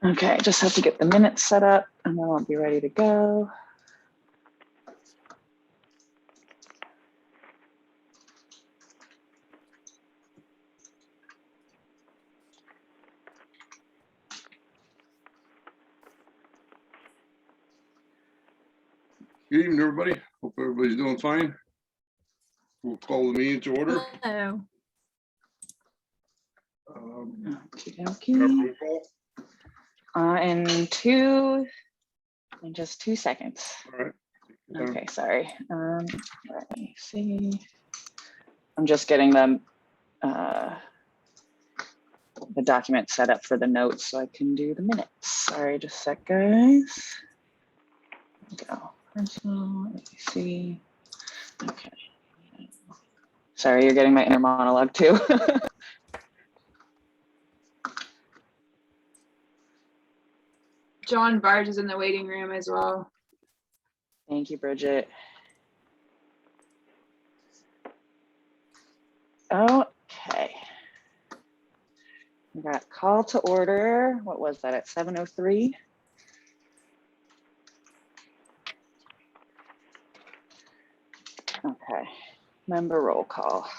Okay, just have to get the minutes set up and then I'll be ready to go. Good evening, everybody. Hope everybody's doing fine. We'll call the meeting to order. Hello. Okey-dokey. In just 2 seconds. All right. Okay, sorry. Let me see. I'm just getting the document set up for the notes so I can do the minutes. Sorry, just a sec, guys. There we go. Personal, let me see. Okay. Sorry, you're getting my inner monologue too. John Barge is in the waiting room as well. Thank you, Bridget. Okay. We got call to order. What was that at 7:03? Okay. Member roll call.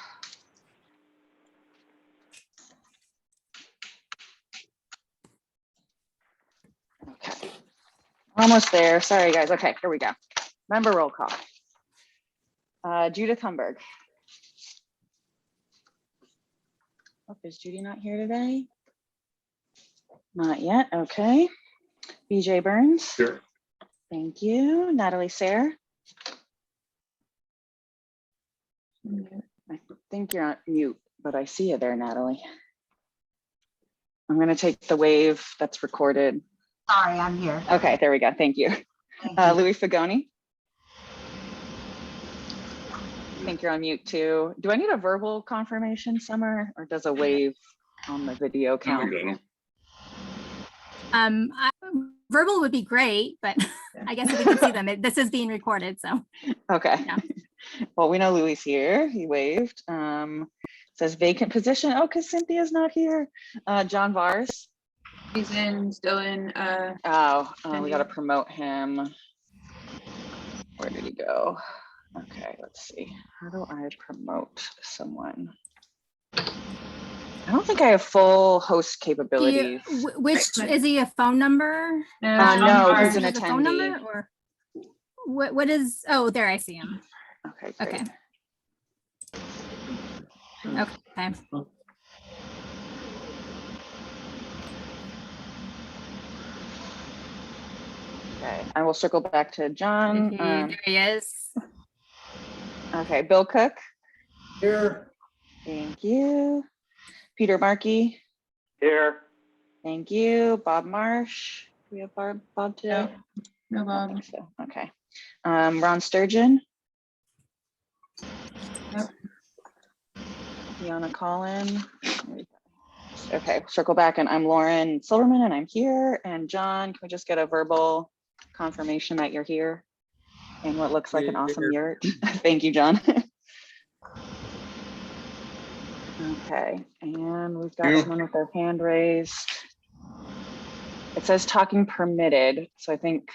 Okay. Almost there. Sorry, guys. Okay, here we go. Member roll call. Judith Humberg. Oh, is Judy not here today? Not yet. Okay. BJ Burns. Here. Thank you. Natalie Sayre. I think you're on mute, but I see you there, Natalie. I'm going to take the wave that's recorded. Sorry, I'm here. Okay, there we go. Thank you. Thank you. Louis Fagoni. I think you're on mute too. Do I need a verbal confirmation, Summer, or does a wave on the video count? Verbal would be great, but I guess if we can see them, this is being recorded, so. Okay. Yeah. Well, we know Louis here. He waved. Says vacant position. Oh, because Cynthia's not here. John Vars. He's still in. We got to promote him. Where did he go? Okay, let's see. How do I promote someone? I don't think I have full host capabilities. Which is he a phone number? No, he's an Is it a phone attendee. number or what is? Oh, there I see him. Okay, great. Okay. Okay, I will circle back to John. There he is. Okay, Bill Cook. Here. Thank you. Peter Markey. Here. Thank you. Bob Marsh. Do we have Bob today? No, I Bob. think so. Okay. Ron Sturgeon. Yep. Fiona Collin. Okay, circle back, and I'm Lauren Silverman, and I'm here. And John, can we just get a verbal confirmation that you're here in what looks like an awesome yurt? Thank you, John. Okay, and we've got someone with their hand raised. It says talking permitted, so I think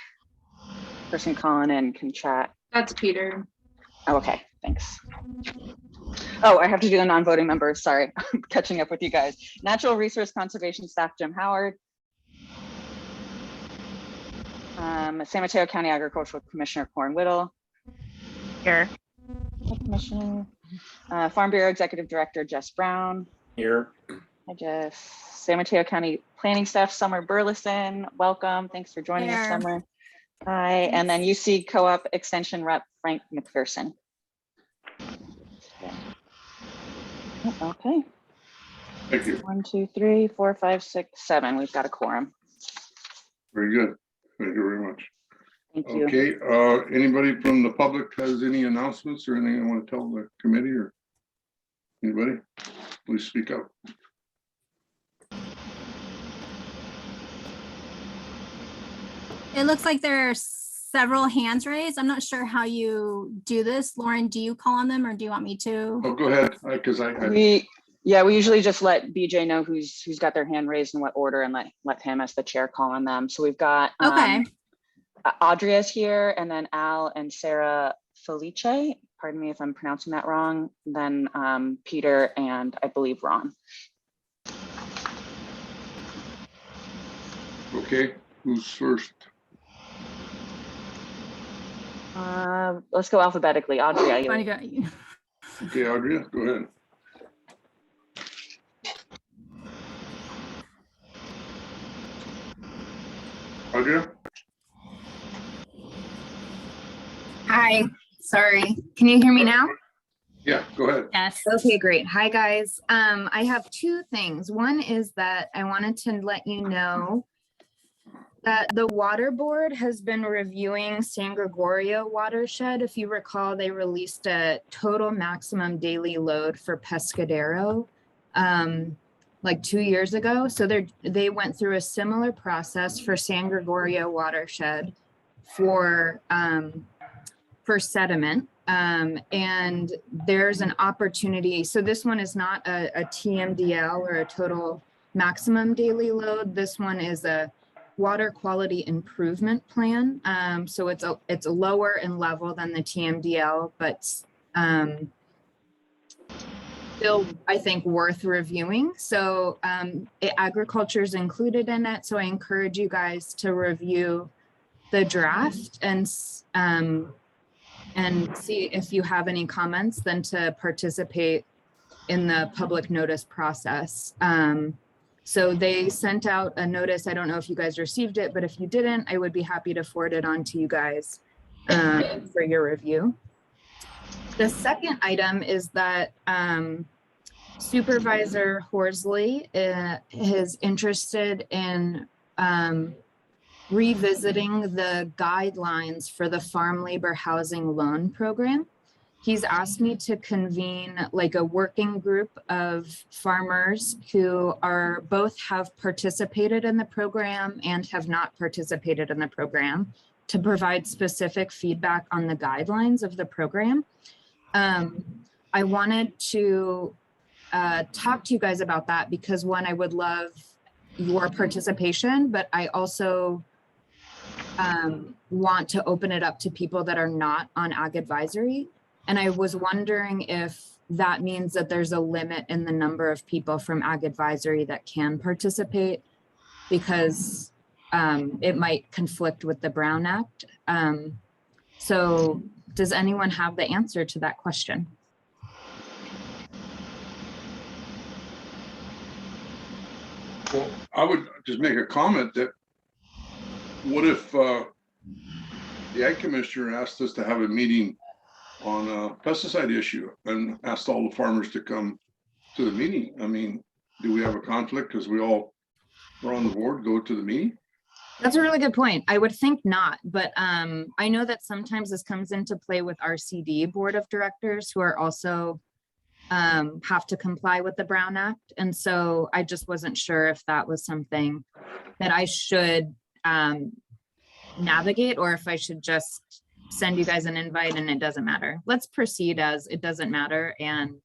person calling in can chat. That's Peter. Oh, okay, thanks. Oh, I have to do the non-voting members. Sorry, I'm catching up with you guys. Natural Resource Conservation Staff, Jim Howard. San Mateo County Agricultural Commissioner Corin Whittle. Here. Commissioner. Farm Bureau Executive Director Jess Brown. Here. Hi, Jess. San Mateo County Planning Staff Summer Burleson. Welcome. Thanks for joining us, Summer. Hi. Thanks. And then UC Co-op Extension Rep Frank McPherson. Okay. Thank you. 1, 2, 3, 4, 5, 6, 7. We've got a quorum. Very good. Thank you very much. Thank you. Okay. Anybody from the public has any announcements or anything I want to tell the committee or anybody? Please speak up. It looks like there are several hands raised. I'm not sure how you do this. Lauren, do you call on them or do you want me to? Oh, go ahead. Because Yeah, we usually just let BJ know who's got their hand raised in what order and let him as the chair call on them. So we've got Okay. Audria's here, and then Al and Sarah Felice. Pardon me if I'm pronouncing that wrong. Then Peter and I believe Ron. Okay, who's first? Let's go alphabetically. Audria. Want you- to go? Okay, Audrey, go ahead. Audrey? Hi, sorry. Can you hear me now? Yeah, go ahead. Yes. Okay, great. Hi, guys. I have two things. One is that I wanted to let you know that the water board has been reviewing San Gregorio watershed. If you recall, they released a total maximum daily load for Pescadero like 2 years ago. So they went through a similar process for San Gregorio watershed for sediment. And there's an opportunity. So this one is not a TMDL or a total maximum daily load. This one is a water quality improvement plan. So it's a lower in level than the TMDL, but still, I think, worth reviewing. So agriculture is included in it. So I encourage you guys to review the draft and see if you have any comments, then to participate in the public notice process. So they sent out a notice. I don't know if you guys received it, but if you didn't, I would be happy to forward it on to you guys for your review. The second item is that Supervisor Horsley is interested in revisiting the guidelines for the farm labor housing loan program. He's asked me to convene like a working group of farmers who are both have participated in the program and have not participated in the program to provide specific feedback on the guidelines of the program. I wanted to talk to you guys about that because one, I would love your participation, but I also want to open it up to people that are not on Ag Advisory. And I was wondering if that means that there's a limit in the number of people from Ag Advisory that can participate because it might conflict with the Brown Act. So does anyone have the answer to that question? Well, I would just make a comment that what if the Ag Commissioner asked us to have a meeting on a pesticide issue and asked all the farmers to come to the meeting? I mean, do we have a conflict because we all are on the board, go to the meeting? That's a really good point. I would think not, but I know that sometimes this comes into play with RCD board of directors who are also have to comply with the Brown Act. And so I just wasn't sure if that was something that I should navigate or if I should just send you guys an invite and it doesn't matter. Let's proceed as it doesn't matter. And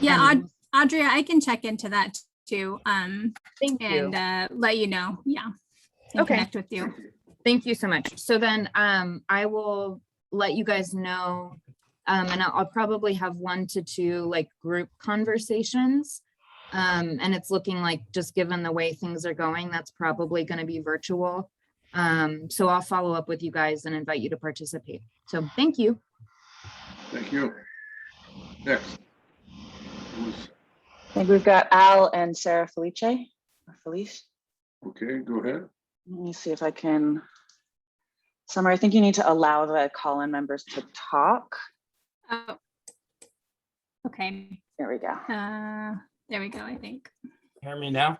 Yeah, and- Audrey, I can check into that too. thank you. And let you know. Yeah. And Okay. connect with you. Thank you so much. So then I will let you guys know, and I'll probably have 1 to 2 like group conversations. And it's looking like, just given the way things are going, that's probably going to be virtual. So I'll follow up with you guys and invite you to participate. So thank you. Thank you. Next. Who's- I think we've got Al and Sarah Felice. Okay, go ahead. Let me see if I can. Summer, I think you need to allow the call-in members to talk. Oh. Okay. There we go. There we go, I think. Hear me now?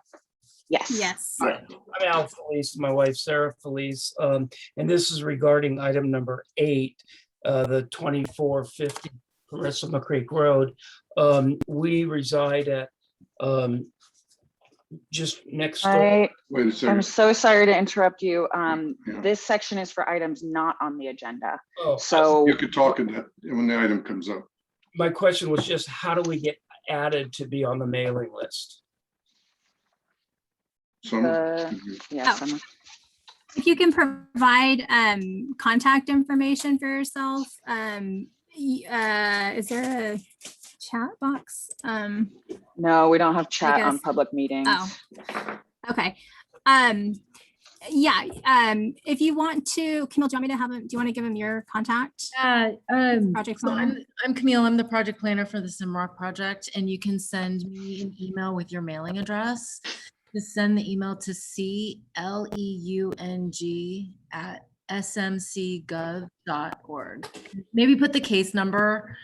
Yes. Yes. I'm Al Felice, my wife Sarah Felice, and this is regarding item number 8, the 2450 Carissa Creek Road. We reside at just next door. Wait a I'm second. So sorry to interrupt you. This section is for items not on the agenda. Oh, So You could talk when the item comes up. my question was just, how do we get added to be on the mailing list? Summer? Yeah, Oh. Summer. If you can provide contact information for yourself, is there a chat box? No, we don't have chat on guess- public meetings. Oh, okay. Yeah, if you want to, Camille, do you want me to have him, do you want to give him your contact? Project So planner? I'm Camille. I'm the project planner for the Simrock project, and you can send me an email with your mailing address. Just send the email to cleung@smcgov.org. Maybe put the case number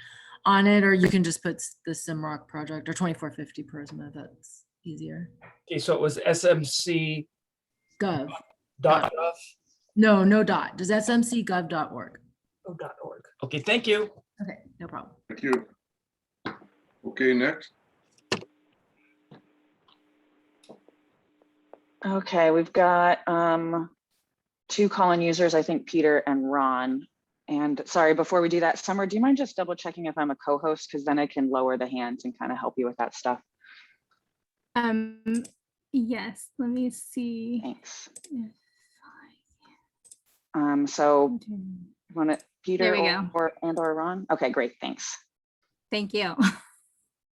on it, or you can just put the Simrock project or 2450 Prisma. That's easier. Okay, so it was smc.gov. Gov. No dot. Just smcgov.org. .org. Okay, thank you. Okay, no problem. Thank you. Okay, next. Okay, we've got two call-in users, I think Peter and Ron. And sorry, before we do that, Summer, do you mind just double checking if I'm a co-host? Because then I can lower the hands and kind of help you with that stuff. Yes, let me see. Thanks. if So I can- want it, Peter There we go. or Ron? Okay, great, thanks. Thank you.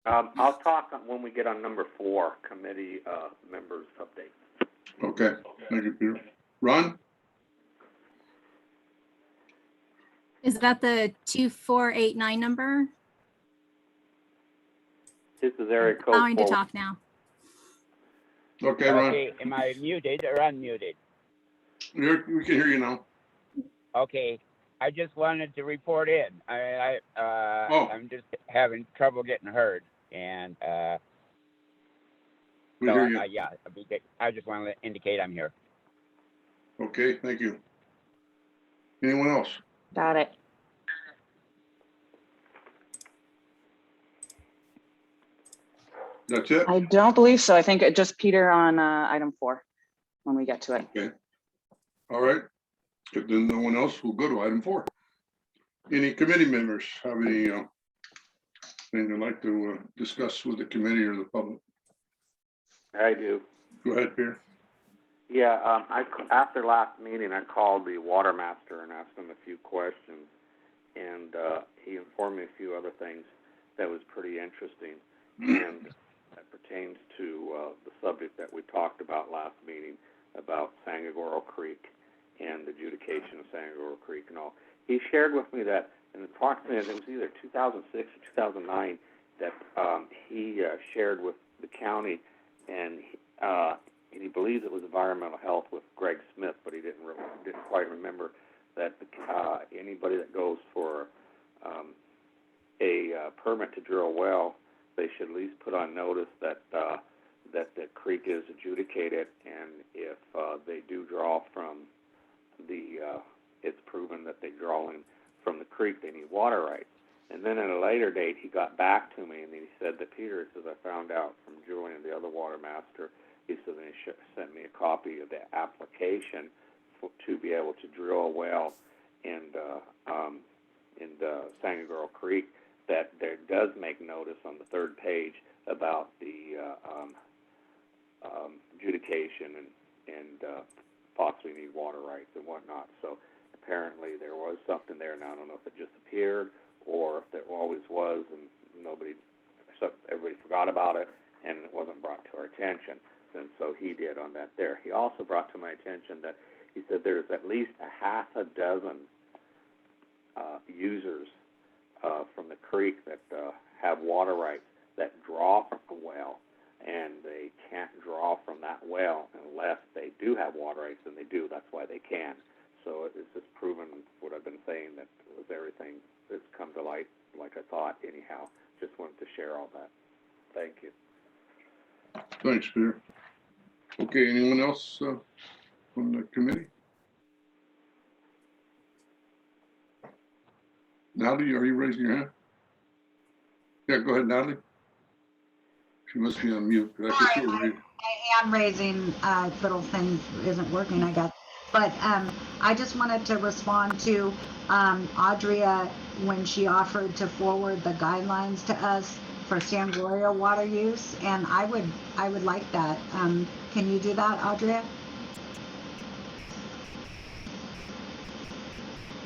I'll talk when we get on number 4, committee members update. Okay, thank you, Peter. Ron? Is that the 2489 number? This is area code Allowing to 4. talk now. Okay, Ron, Okay, am I muted or unmuted? we can hear you now. Okay, I just wanted to report in. Oh. I'm just having trouble getting heard, and We so hear you. yeah, I just want to indicate I'm here. Okay, thank you. Anyone else? Got it. That's it? I don't believe so. I think it just Peter on item 4 when we get to it. Okay. All right. If then no one else, we'll go to item 4. Any committee members have any thing they'd like to discuss with the committee or the public? I do. Go ahead, Peter. Yeah, after last meeting, I called the water master and asked him a few questions, and he informed me a few other things that was pretty interesting, and that pertains to the subject that we talked about last meeting about Sangagoro Creek and the adjudication of Sangagoro Creek and all. He shared with me that in approximately, it was either 2006 or 2009, that he shared with the county, and he believes it was environmental health with Greg Smith, but he didn't quite remember that anybody that goes for a permit to drill a well, they should at least put on notice that that the creek is adjudicated, and if they do draw from the, it's proven that they're drawing from the creek, they need water rights. And then at a later date, he got back to me and he said that Peter, says, I found out from joining the other water master, he said they sent me a copy of the application to be able to drill a well in Sangagoro Creek, that there does make notice on the 3rd page about the adjudication and possibly need water rights and whatnot. So apparently there was something there. Now I don't know if it just appeared or if there always was and everybody forgot about it and it wasn't brought to our attention. And so he did on that there. He also brought to my attention that he said there's at least a half a dozen users from the creek that have water rights that draw from a well, and they can't draw from that well unless they do have water rights, and they do. That's why they can. So it's just proven what I've been saying, that was everything that's come to light like I thought anyhow. Just wanted to share all that. Thank you. Thanks, Peter. Okay, anyone else from the committee? Natalie, are you raising your hand? Yeah, go ahead, Natalie. She must be on mute. I could see her raise- I am raising, little thing isn't working. I got But I just wanted to respond to Audria when she offered to forward the guidelines to us for San Gloria water use, and I would like that. Can you do that, Audria?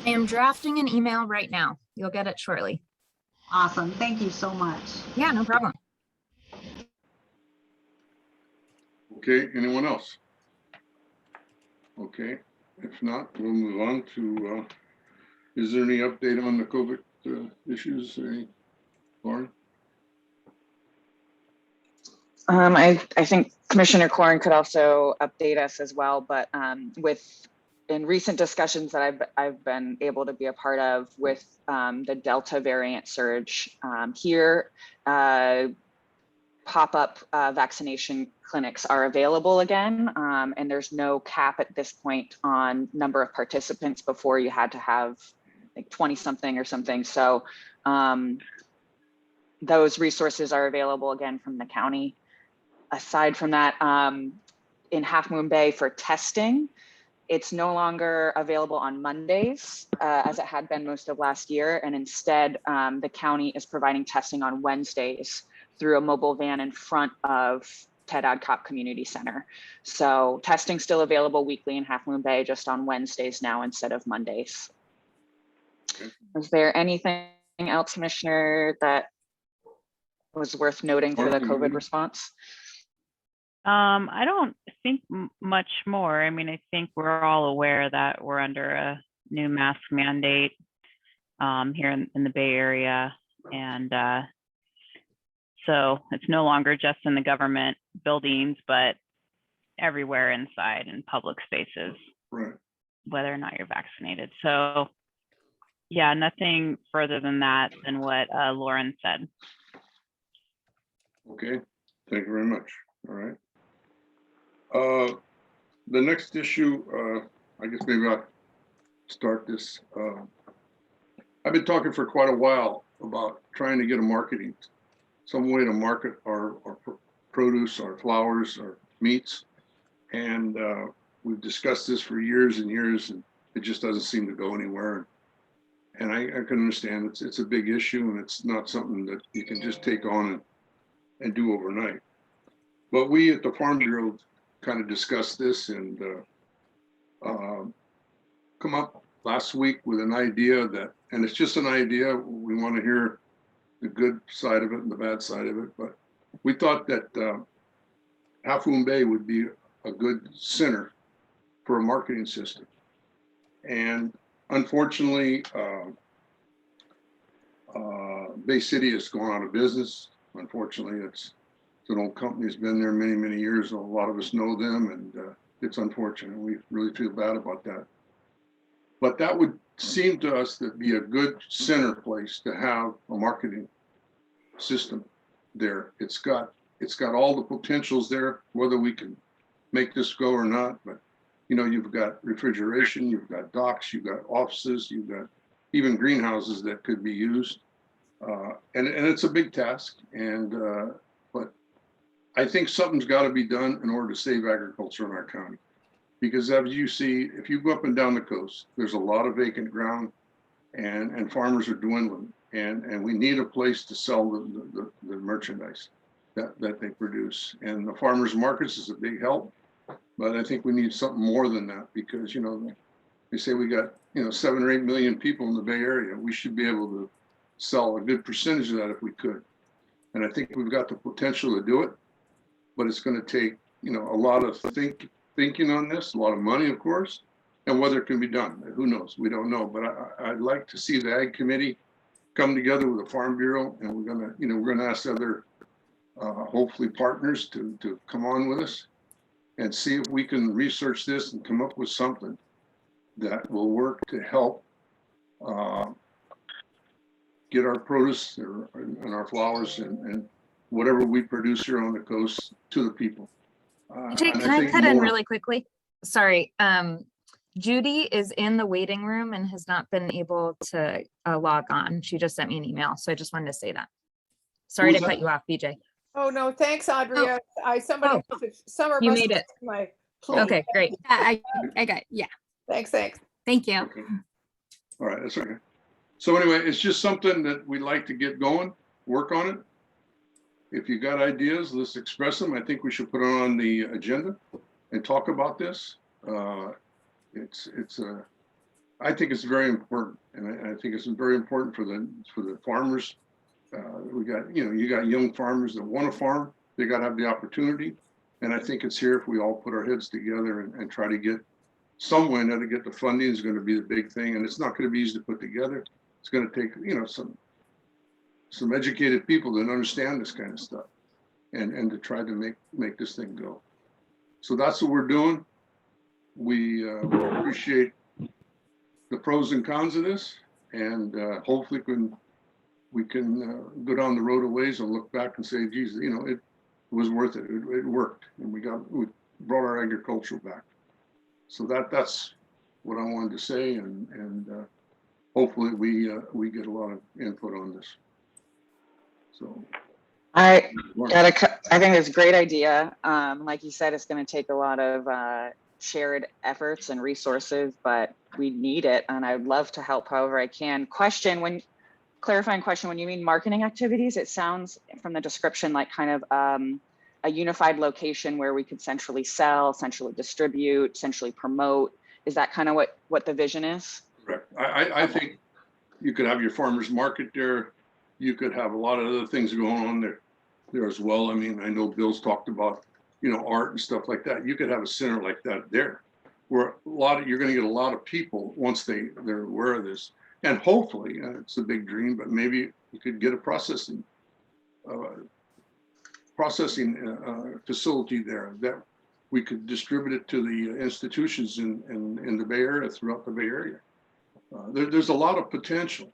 I am drafting an email right now. You'll get it shortly. Awesome. Thank you so much. Yeah, no problem. Okay, anyone else? Okay, if not, we'll move on to, is there any update on the COVID issues? Any, Lauren? I think Commissioner Corn could also update us as well, but in recent discussions that I've been able to be a part of with the Delta variant surge here, pop-up vaccination clinics are available again, and there's no cap at this point on number of participants. Before you had to have like 20 something or something. So those resources are available again from the county. Aside from that, in Half Moon Bay for testing, it's no longer available on Mondays as it had been most of last year. And instead, the county is providing testing on Wednesdays through a mobile van in front of Ted Adcock Community Center. So testing still available weekly in Half Moon Bay, just on Wednesdays now instead of Mondays. Okay. Is there anything else, Commissioner, that was worth noting for the COVID response? I don't think much more. I mean, I think we're all aware that we're under a new mask mandate here in the Bay Area. And so it's no longer just in the government buildings, but everywhere inside in public spaces, Right. whether or not you're vaccinated. So yeah, nothing further than that than what Lauren said. Okay, thank you very much. All right. The next issue, I guess maybe I'll start this. I've been talking for quite a while about trying to get some way to market our produce, our flowers, our meats. And we've discussed this for years and years, and it just doesn't seem to go anywhere. And I can understand it's a big issue, and it's not something that you can just take on and do overnight. But we at the Farm Bureau kind of discussed this and come up last week with an idea that, and it's just an idea, we want to hear the good side of it and the bad side of it, but we thought that Half Moon Bay would be a good center for a marketing system. And unfortunately, Bay City has gone out of business. Unfortunately, it's an old company, has been there many, many years. A lot of us know them, and it's unfortunate. We really feel bad about that. But that would seem to us to be a good center place to have a marketing system there. It's got all the potentials there, whether we can make this go or not. But you know, you've got refrigeration, you've got docks, you've got offices, you've got even greenhouses that could be used. And it's a big task. But I think something's got to be done in order to save agriculture in our county. Because as you see, if you go up and down the coast, there's a lot of vacant ground, and farmers are dwindling. And we need a place to sell the merchandise that they produce. And the farmers markets is a big help. But I think we need something more than that, because, you know, they say we got, 7 or 8 million people in the Bay Area. We should be able to sell a good percentage of that if we could. And I think we've got the potential to do it, but it's going to take, a lot of thinking on this, a lot of money, of course, and whether it can be done. Who knows? We don't know. But I'd like to see the Ag Committee come together with the Farm Bureau, and we're going to ask other, hopefully partners to come on with us and see if we can research this and come up with something that will work to help get our produce and our flowers and whatever we produce here on the coast to the people. Jake, can I cut in really quickly? Sorry. Judy is in the waiting room and has not been able to log on. She just sent me an email. So I just wanted to say that. Sorry to cut you off, BJ. Oh, no, thanks, Audrey. Somebody, Summer you must made have it. my Okay, great. I got, yeah, Thanks. thank you. Okay. All right, that's okay. So anyway, it's just something that we'd like to get going, work on it. If you got ideas, let's express them. I think we should put it on the agenda and talk about this. I think it's very important, and I think it's very important for the farmers. You got young farmers that want to farm. They got to have the opportunity, and I think it's here if we all put our heads together and try to get some way to get the funding is going to be the big thing, and it's not going to be easy to put together. It's going to take some educated people that understand this kind of stuff, and to try to make this thing go. So that's what we're doing. We appreciate the pros and cons of this, and hopefully we can go down the road a ways and look back and say, geez, it was worth it. It worked, and we brought our agriculture back. So that's what I wanted to say, and hopefully we get a lot of input on this. So I think it's a great idea. Like you said, it's going to take a lot of shared efforts and resources, but we need it, and I'd love to help however I can. Clarifying question, when you mean marketing activities, it sounds from the description like kind of a unified location where we could centrally sell, centrally distribute, centrally promote. Is that kind of what the vision is? Correct. I think you could have your farmers market there. You could have a lot of other things going on there as well. I mean, I know Bill's talked about, art and stuff like that. You could have a center like that there, where you're going to get a lot of people once they're aware of this. And hopefully, it's a big dream, but maybe you could get a processing facility there that we could distribute it to the institutions in the Bay Area, throughout the Bay Area. There's a lot of potential.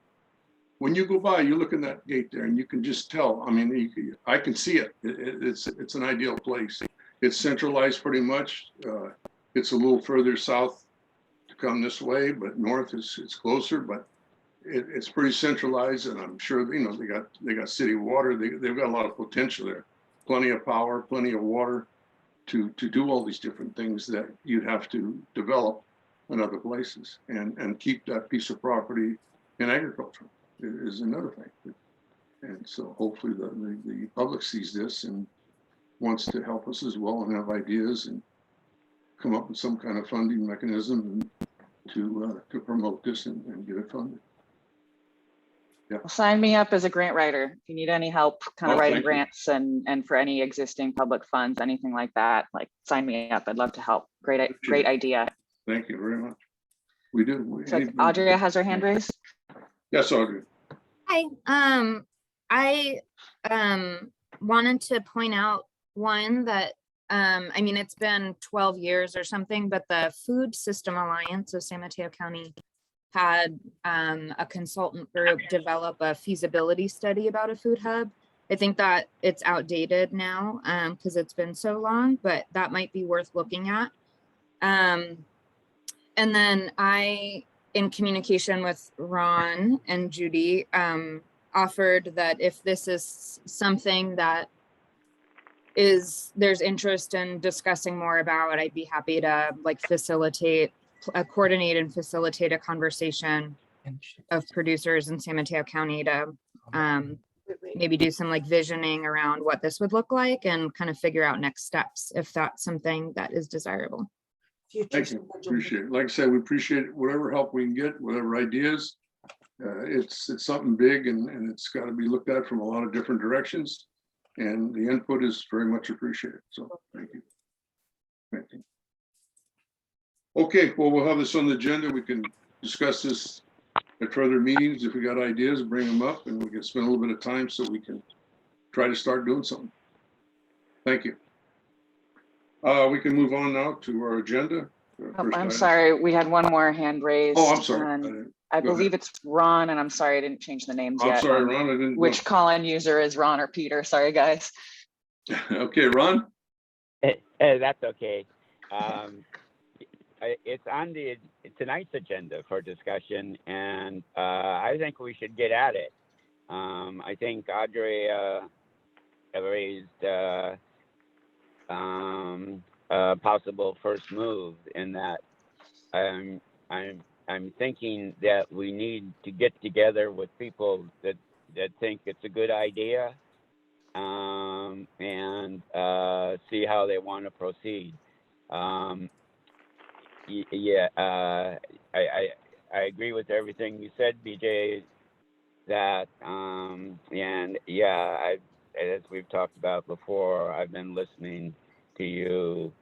When you go by, you look in that gate there, and you can just tell. I mean, I can see it. It's an ideal place. It's centralized pretty much. It's a little further south to come this way, but north it's closer. But it's pretty centralized, and I'm sure they got city water. They've got a lot of potential there. Plenty of power, plenty of water to do all these different things that you'd have to develop in other places, and keep that piece of property in agriculture is another thing. And so hopefully the public sees this and wants to help us as well, and have ideas and come up with some kind of funding mechanism to promote this and get it funded. Yeah. Well, sign me up as a grant writer. If you need any help kind of writing grants and for any existing public funds, anything like that, like sign me up. I'd love to help. Great idea. Thank you very much. We do. So Audrey has her hand raised. Yes, Audrey. Hi. I wanted to point out one that I mean, it's been 12 years or something, but the Food System Alliance of San Mateo County had a consultant group develop a feasibility study about a food hub. I think that it's outdated now because it's been so long, but that might be worth looking at. And then I, in communication with Ron and Judy, offered that if this is something that there's interest in discussing more about, I'd be happy to coordinate and facilitate a conversation of producers in San Mateo County to maybe do some visioning around what this would look like and kind of figure out next steps if that's something that is desirable. Thank you. Appreciate it. Like I said, we appreciate whatever help we can get, whatever ideas. It's something big, and it's got to be looked at from a lot of different directions. And the input is very much appreciated. So thank you. Thank you. Okay, well, we'll have this on the agenda. We can discuss this at further meetings. If we got ideas, bring them up, and we can spend a little bit of time so we can try to start doing something. Thank you. We can move on now to our agenda. I'm sorry, we had one more hand raised. Oh, I'm sorry. I believe it's Ron, and I'm sorry I didn't change the names yet. I'm sorry, Ron. I didn't. Which call-in user is Ron or Peter? Sorry, guys. Okay, Ron. That's okay. It's on tonight's agenda for discussion, and I think we should get at it. I think Audrey raised a possible first move in that I'm thinking that we need to get together with people that think it's a good idea, and see how they want to proceed. I agree with everything you said, BJ. That and yeah, as we've talked about before, I've been listening to you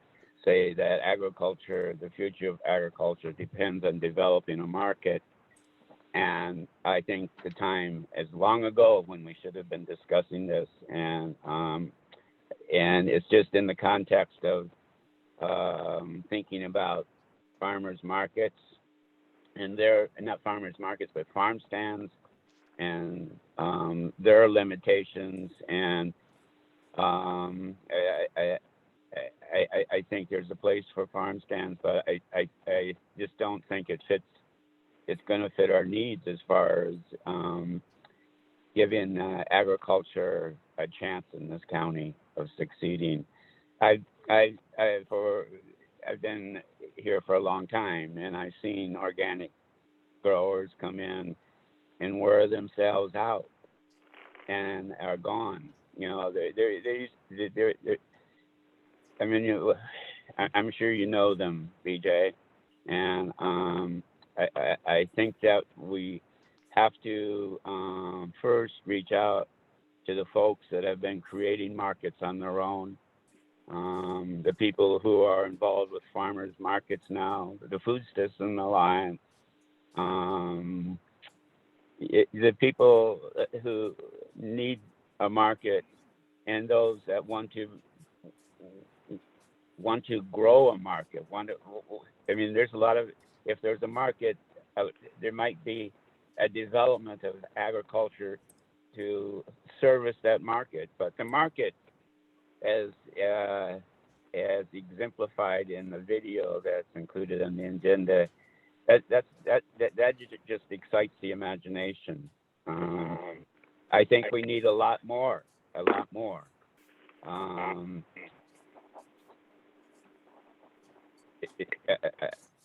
say that agriculture, the future of agriculture, depends on developing a market. And I think the time is long ago when we should have been discussing this, and it's just in the context of thinking about farmers markets, and they're not farmers markets, but farm stands, and their limitations. And I think there's a place for farm stands, but I just don't think it fits. It's going to fit our needs as far as giving agriculture a chance in this county of succeeding. I've been here for a long time, and I've seen organic growers come in and wear themselves out and are gone. You know, they're I mean, I'm sure you know them, BJ, and I think that we have to first reach out to the folks that have been creating markets on their own, the people who are involved with farmers markets now, the Food System Alliance, the people who need a market, and those that want to grow a market. I mean, there's a lot of, if there's a market, there might be a development of agriculture to service that market. But the market, as exemplified in the video that's included on the agenda, that just excites the imagination. I think we need a lot more.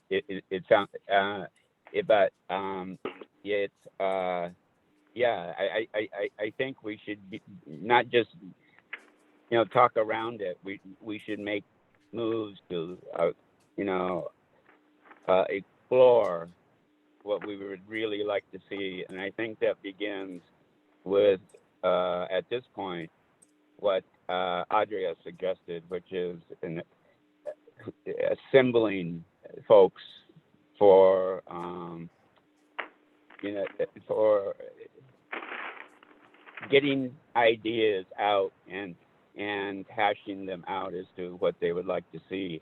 It sounds, but it's I think we should be, not just talk around it. We should make moves to explore what we would really like to see, and I think that begins with at this point what Adria suggested, which is assembling folks for for getting ideas out and hashing them out as to what they would like to see.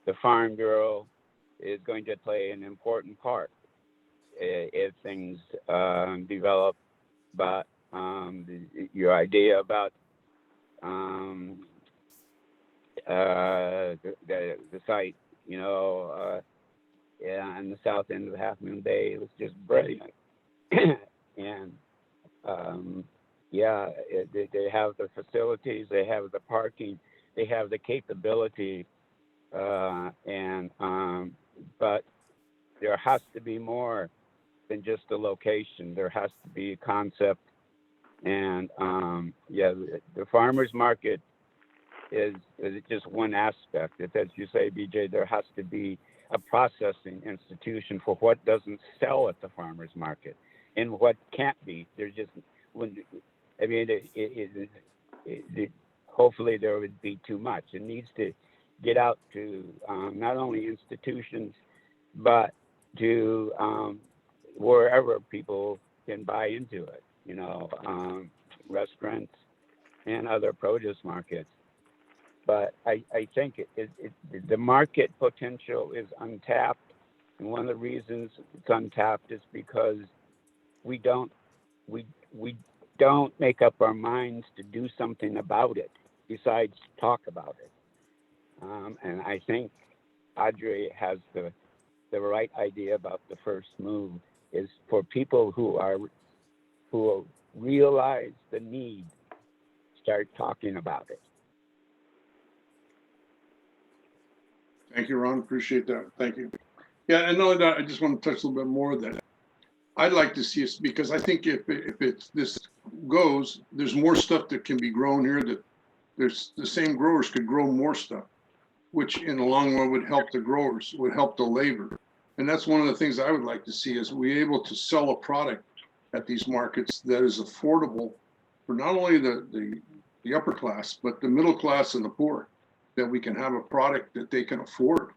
The Farm Bureau is going to play an important part if things develop. But your idea about the site, on the south end of the Half Moon Bay, it was just brilliant. And they have the facilities, they have the parking, they have the capability, but there has to be more than just a location. There has to be a concept. And the farmers market is just one aspect. It's, as you say, BJ, there has to be a processing institution for what doesn't sell at the farmers market and what can't be. There's just, hopefully there would be too much. It needs to get out to not only institutions, but to wherever people can buy into it, restaurants and other produce markets. But I think the market potential is untapped. And one of the reasons it's untapped is because we don't make up our minds to do something about it besides talk about it. And I think Audrey has the right idea about the first move is for people who realize the need, start talking about it. Thank you, Ron. Appreciate that. Thank you. Yeah, and not only that, I just want to touch a little bit more of that. I'd like to see us, because I think if it's this goes, there's more stuff that can be grown here, that there's the same growers could grow more stuff, which in the long run would help the growers, would help the labor. And that's one of the things I would like to see, is we able to sell a product at these markets that is affordable for not only the upper class, but the middle class and the poor, that we can have a product that they can afford.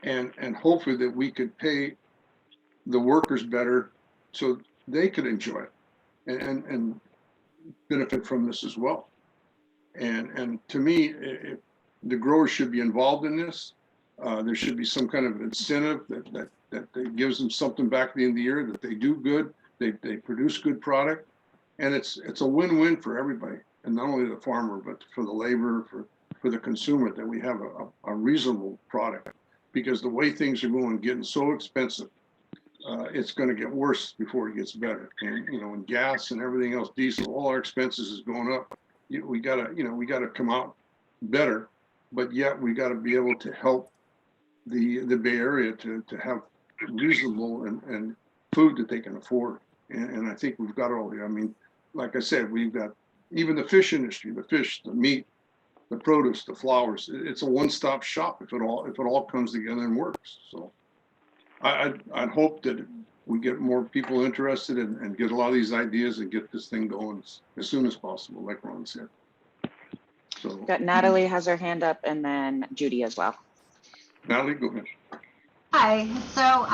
And hopefully that we could pay the workers better so they could enjoy it and benefit from this as well. And to me, the growers should be involved in this. There should be some kind of incentive that gives them something back at the end of the year, that they do good, they produce good product. And it's a win-win for everybody, and not only the farmer, but for the laborer, for the consumer, that we have a reasonable product. Because the way things are going, getting so expensive, it's going to get worse before it gets better. And and gas and everything else, diesel, all our expenses is going up. We gotta come out better, but yet we got to be able to help the Bay Area to have reasonable and food that they can afford. And I think we've got all the. I mean, like I said, we've got even the fish industry, the fish, the meat, the produce, the flowers. It's a one-stop shop if it all comes together and works. So I'd hope that we get more people interested and get a lot of these ideas and get this thing going as soon as possible, like Ron said. So Got Natalie has her hand up, and then Judy as well. Natalie, go ahead. Hi. So,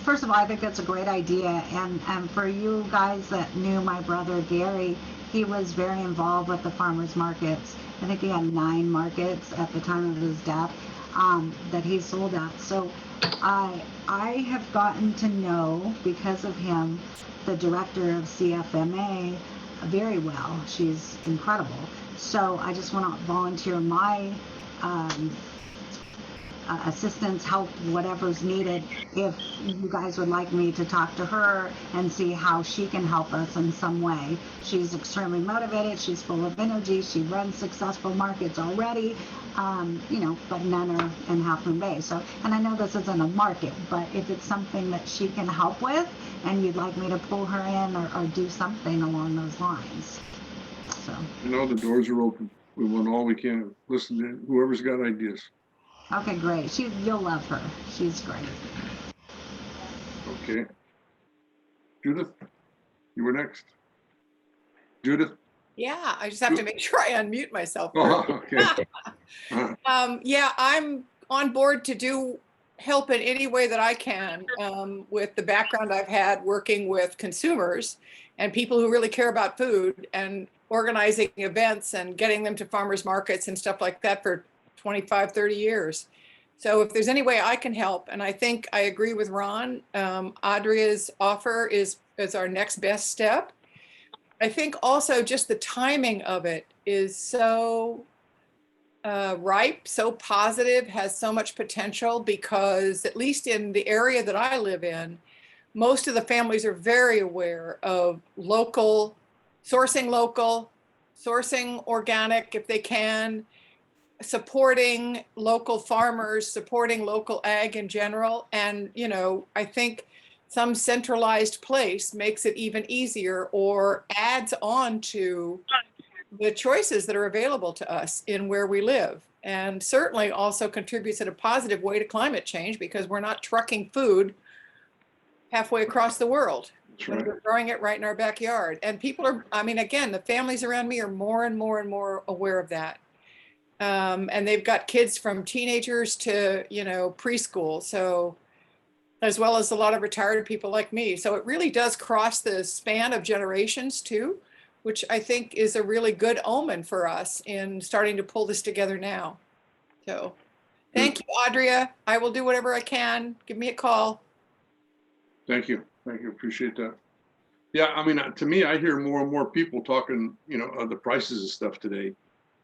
first of all, I think that's a great idea. And for you guys that knew my brother Gary, he was very involved with the farmers markets. I think he had 9 markets at the time of his death that he sold at. So I have gotten to know, because of him, the director of CFMA very well. She's incredible. So I just want to volunteer my assistance, help, whatever's needed, if you guys would like me to talk to her and see how she can help us in some way. She's extremely motivated, she's full of energy, she runs successful markets already, but none are in Half Moon Bay. So, and I know this isn't a market, but if it's something that she can help with and you'd like me to pull her in or do something along those lines. So. The doors are open. We want all we can. Listen to whoever's got ideas. Okay, great. You'll love her. She's great. Okay. Judith, you were next. Judith? Yeah, I just have to make sure I unmute myself. Oh, okay. Yeah, I'm on board to help in any way that I can with the background I've had working with consumers and people who really care about food and organizing events and getting them to farmers markets and stuff like that for 25, 30 years. So if there's any way I can help, and I think I agree with Ron, Adria's offer is our next best step. I think also just the timing of it is so ripe, so positive, has so much potential, because at least in the area that I live in, most of the families are very aware of sourcing organic if they can, supporting local farmers, supporting local ag in general. And, I think some centralized place makes it even easier or adds on to the choices that are available to us in where we live. And certainly also contributes in a positive way to climate change, because we're not trucking food halfway across the world. When we're growing it right in our backyard. And people are, again, the families around me are more and more and more aware of that. And they've got kids from teenagers to, preschool. So, as well as a lot of retired people like me. So it really does cross the span of generations too, which I think is a really good omen for us in starting to pull this together now. So thank you, Adria. I will do whatever I can. Give me a call. Thank you. Appreciate that. Yeah, to me, I hear more and more people talking, of the prices of stuff today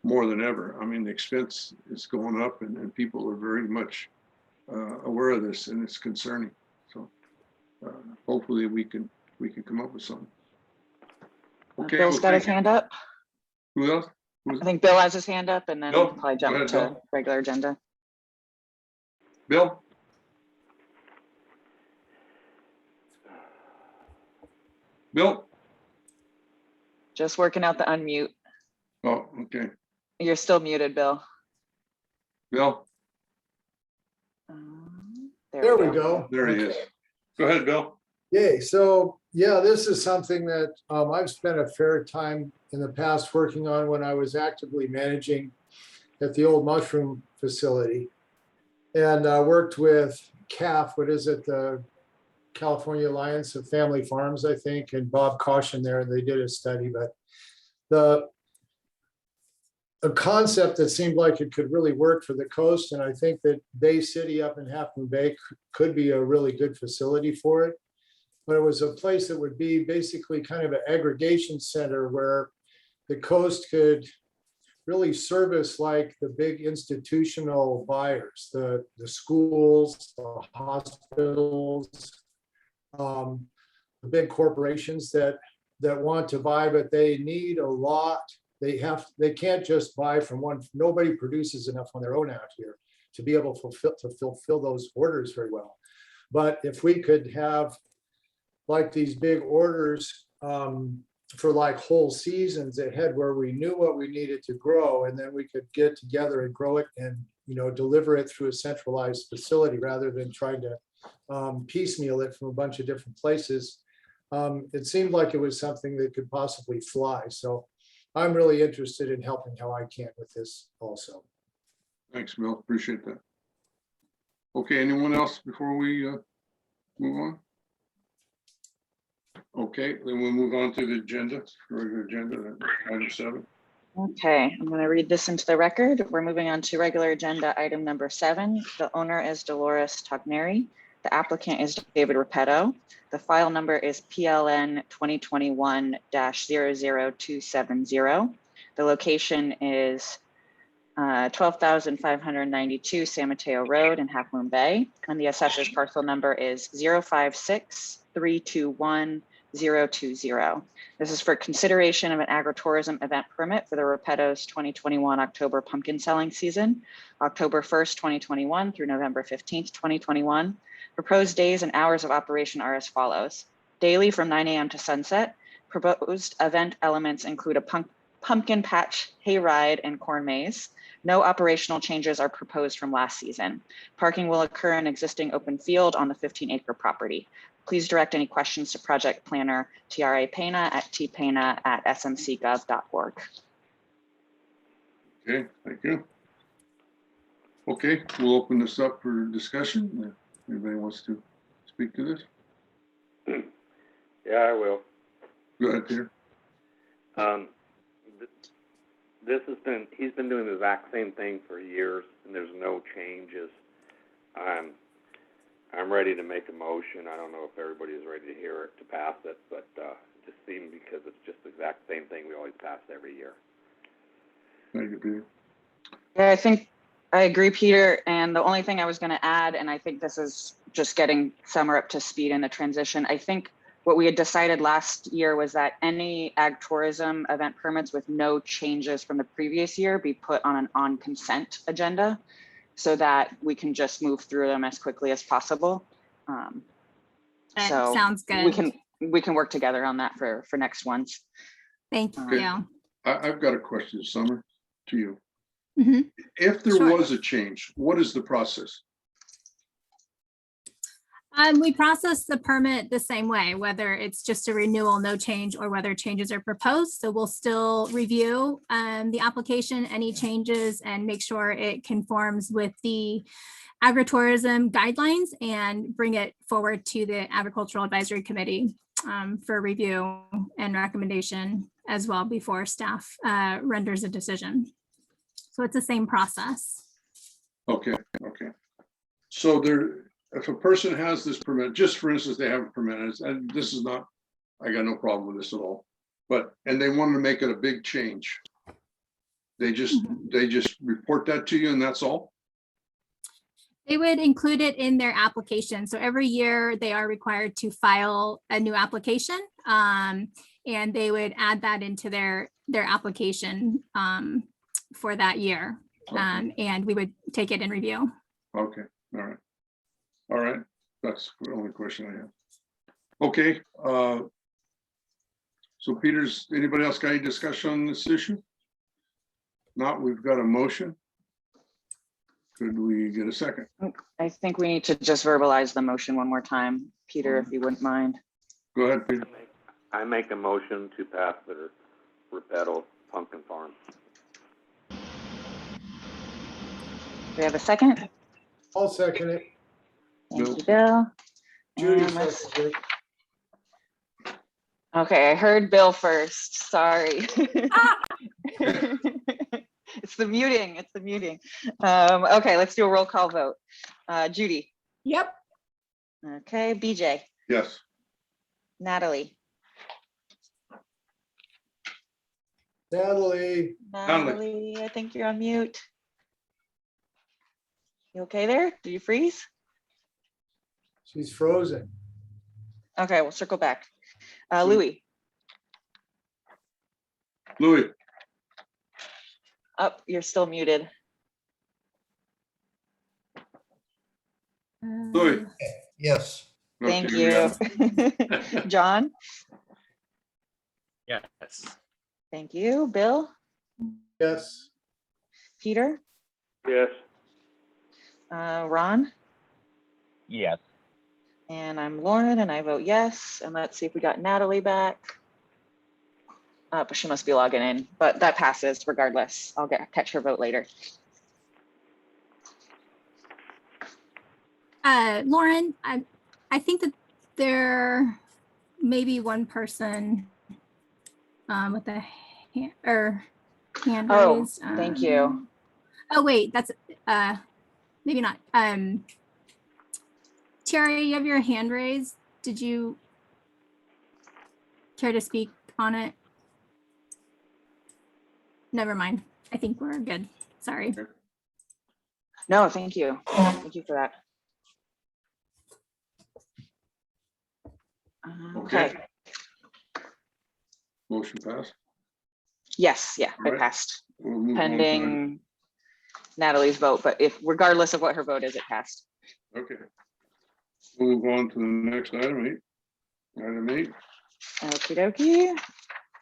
more than ever. The expense is going up, and people are very much aware of this, and it's concerning. So hopefully we can come up with something. Okay. Bill's got his hand up. Who else? I think Bill has his hand up, and then Bill, we'll probably go jump ahead, to Bill. regular agenda. Bill? Bill? Just working out the unmute. Oh, okay. You're still muted, Bill. Bill? There we go. There he is. Go ahead, Bill. Yay. So, yeah, this is something that I've spent a fair time in the past working on when I was actively managing at the old mushroom facility. And worked with CAF, what is it? The California Alliance of Family Farms, I think, and Bob Caution there. They did a study, but a concept that seemed like it could really work for the coast. And I think that Bay City up in Half Moon Bay could be a really good facility for it. But it was a place that would be basically kind of an aggregation center where the coast could really service like the big institutional buyers, the schools, the hospitals, the big corporations that want to buy, but they need a lot. They can't just buy from one. Nobody produces enough on their own out here to be able to fulfill those orders very well. But if we could have like these big orders for like whole seasons ahead where we knew what we needed to grow, and then we could get together and grow it and, you know, deliver it through a centralized facility rather than trying to piecemeal it from a bunch of different places. It seemed like it was something that could possibly fly. So I'm really interested in helping how I can with this also. Thanks, Bill. Appreciate that. Okay, anyone else before we move on? Okay, then we'll move on to the agenda, regular agenda, item 7. Okay, I'm going to read this into the record. We're moving on to regular agenda item number 7. The owner is Dolores Togneri. The applicant is David Repetto. The file number is PLN 2021-00270. The location is 12,592 San Mateo Road in Half Moon Bay. And the assessor's parcel number is 056321020. This is for consideration of an agritourism event permit for the Repetto's 2021 October pumpkin selling season, October 1st, 2021 through November 15th, 2021. Proposed days and hours of operation are as follows. Daily from 9 a.m. to sunset. Proposed event elements include a pumpkin patch, hayride, and corn maze. No operational changes are proposed from last season. Parking will occur in existing open field on the 15-acre property. Please direct any questions to project planner TRA Pena at tpena@smcgov.org. Okay, thank you. Okay, we'll open this up for discussion. If anybody wants to speak to this? Yeah, I will. Go ahead, Peter. He's been doing the exact same thing for years, and there's no changes. I'm ready to make a motion. I don't know if everybody is ready to hear it to pass it, but it just seemed because it's just the exact same thing we always pass every year. Thank you, Peter. Yeah, I think I agree, Peter. And the only thing I was going to add, and I think this is just getting Summer up to speed in the transition. I think what we had decided last year was that any ag tourism event permits with no changes from the previous year be put on an on consent agenda, so that we can just move through them as quickly as possible. That So sounds good. we can work together on that for next ones. Thank Okay. you. I've got a question, Summer, to you. Mhm. If there Sure. was a change, what is the process? We process the permit the same way, whether it's just a renewal, no change, or whether changes are proposed. So we'll still review the application, any changes, and make sure it conforms with the agritourism guidelines and bring it forward to the Agricultural Advisory Committee for review and recommendation as well before staff renders a decision. So it's the same process. Okay, okay. So if a person has this permit, just for instance, they have a permit, and this is not, I got no problem with this at all, and they want to make it a big change. They just report that to you and that's all? They would include it in their application. So every year they are required to file a new application, and they would add that into their application for that year. Okay. And we would take it in review. Okay, All right. That's the only question I have. Okay. So Peters, anybody else got any discussion on this issue? Not, we've got a motion. Could we get a second? I think we need to just verbalize the motion one more time. Peter, if you wouldn't mind. Go ahead, Peter. I make a motion to pass the Repetto Pumpkin Farm. Do we have a second? I'll second it. Thank you, Bill. Judy And let's- seconded it. Okay, I heard Bill first. Sorry. It's the muting. It's the muting. Okay, let's do a roll call vote. Judy. Yep. Okay, BJ. Yes. Natalie. Natalie, Natalie, I think you're on mute. You okay there? Did you freeze? she's frozen. Okay, we'll circle back. Louis. Louis. Oh, you're still muted. Louis. Yes. Thank Okay, you. John. Yes. Thank you. Bill. Yes, Peter. Yes. Ron. Yes. And I'm Lauren, and I vote yes. And let's see if we got Natalie back. But she must be logging in, but that passes regardless. I'll catch her vote later. Lauren, I think that there may be one person with a hand Oh, raised. thank you. Oh, wait, that's maybe not. Terry, you have your hand raised. Did you care to speak on it? Never mind. I think we're good. Sorry. No, thank you. Thank you for that. Okay. Motion passed. Yes, yeah, All it right. passed. We'll move on to Pending Natalie's vote, but if regardless of what her vote is, it passed. Okay. We'll move on to the next item, 8. Item 8. Okie dokie.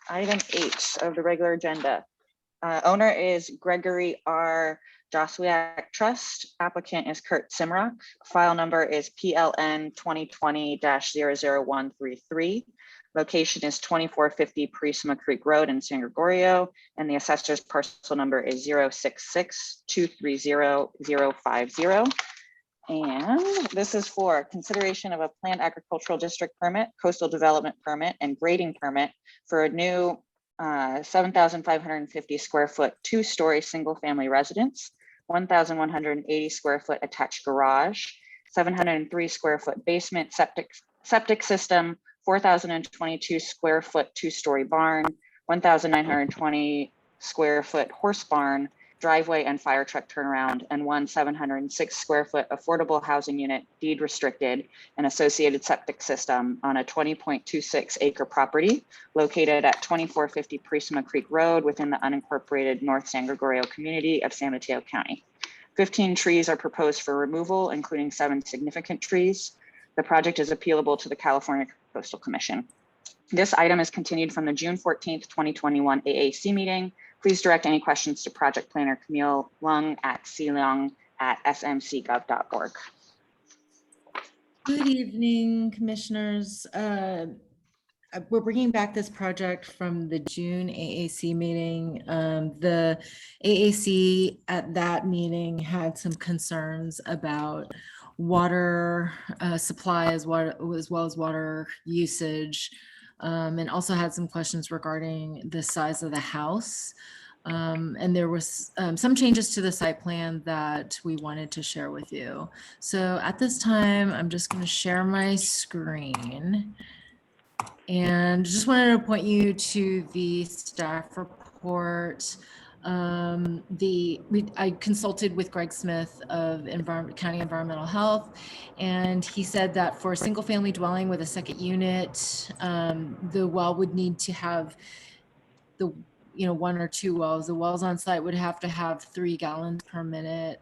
Item 8 of the regular agenda. Owner is Gregory R. Joswiak Trust. Applicant is Kurt Simrock. File number is PLN 2020-00133. Location is 2450 Prisma Creek Road in San Gregorio, and the assessor's parcel number is 066-230-050. And this is for consideration of a planned agricultural district permit, coastal development permit, and grading permit for a new 7,550 square foot, 2-story single-family residence, 1,180 square foot attached garage, 703 square foot basement septic system, 4,022 square foot, 2-story barn, 1,920 square foot horse barn, driveway and fire truck turnaround, and 1 706 square foot affordable housing unit, deed restricted, and associated septic system on a 20.26 acre property located at 2450 Prisma Creek Road within the unincorporated North San Gregorio community of San Mateo County. 15 trees are proposed for removal, including 7 significant trees. The project is appealable to the California Coastal Commission. This item is continued from the June 14th, 2021 AAC meeting. Please direct any questions to project planner Camille Lung at cleong@smcgov.org. Good evening, commissioners. We're bringing back this project from the June AAC meeting. The AAC at that meeting had some concerns about water supply as well as water usage, and also had some questions regarding the size of the house. And there was some changes to the site plan that we wanted to share with you. So at this time, I'm just going to share my screen. And just wanted to point you to the staff report. I consulted with Greg Smith of County Environmental Health, and he said that for a single family dwelling with a second unit, the well would need to have 1 or 2 wells. The wells on site would have to have 3 gallons per minute.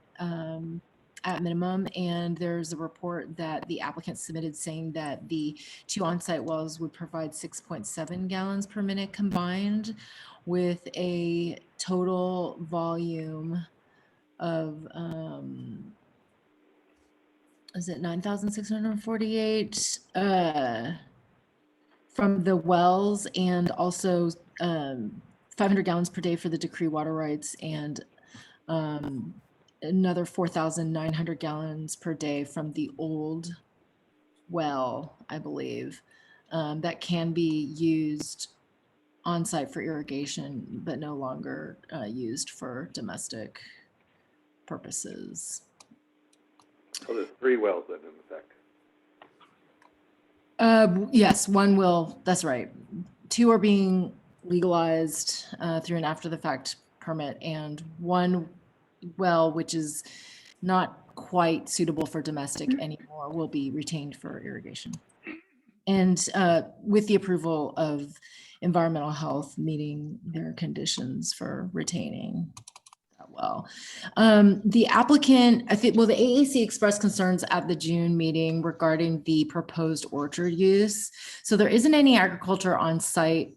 at minimum. And there's a report that the applicant submitted saying that the 2 on-site wells would provide 6.7 gallons per minute combined, with a total volume of, is it 9,648 from the wells, and also 500 gallons per day for the decree water rights, and another 4,900 gallons per day from the old well, I believe, that can be used on site for irrigation, but no longer used for domestic purposes. So there's 3 wells then in effect. Yes, one will, that's right. 2 are being legalized through an after the fact permit, and 1 well, which is not quite suitable for domestic anymore, will be retained for irrigation. And with the approval of environmental health meeting their conditions for retaining that well. The applicant, I think, well, the AAC expressed concerns at the June meeting regarding the proposed orchard use. So there isn't any agriculture on site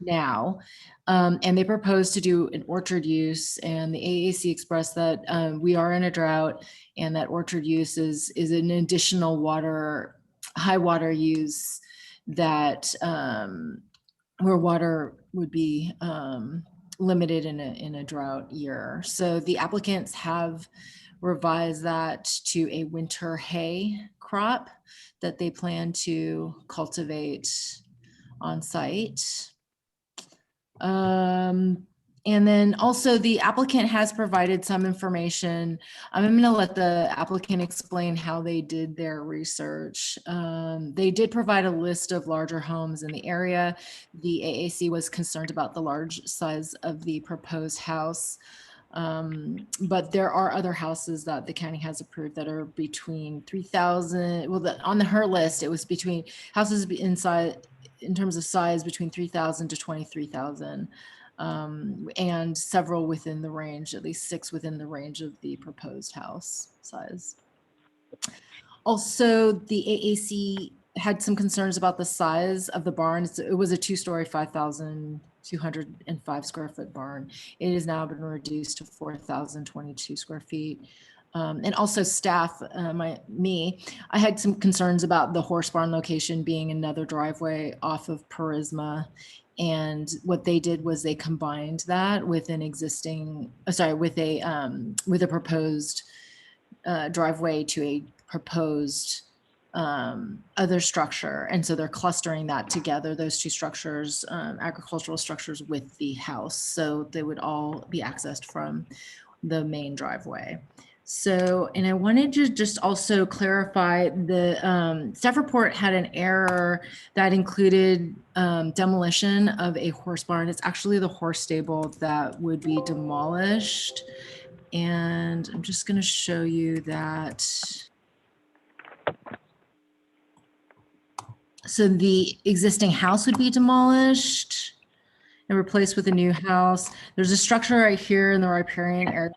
now. And they propose to do an orchard use, and the AAC expressed that we are in a drought, and that orchard use is an additional high water use that where water would be limited in a drought year. So the applicants have revised that to a winter hay crop that they plan to cultivate on site. And then also the applicant has provided some information. I'm going to let the applicant explain how they did their research. They did provide a list of larger homes in the area. The AAC was concerned about the large size of the proposed house. But there are other houses that the county has approved that are between 3,000. Well, on her list, it was between houses inside in terms of size between 3,000 to 23,000. And several within the range, at least 6 within the range of the proposed house size. Also, the AAC had some concerns about the size of the barn. It was a 2-story, 5,205 square foot barn. It has now been reduced to 4,022 square feet. And also staff, I had some concerns about the horse barn location being another driveway off of Purisma. And what they did was they combined that with an existing, with a proposed driveway to a proposed other structure. And so they're clustering that together, those 2 structures, agricultural structures with the house. So they would all be accessed from the main driveway. So, and I wanted to just also clarify the staff report had an error that included demolition of a horse barn. It's actually the horse stable that would be demolished. And I'm just going to show you that. So the existing house would be demolished and replaced with a new house. There's a structure right here in the riparian area.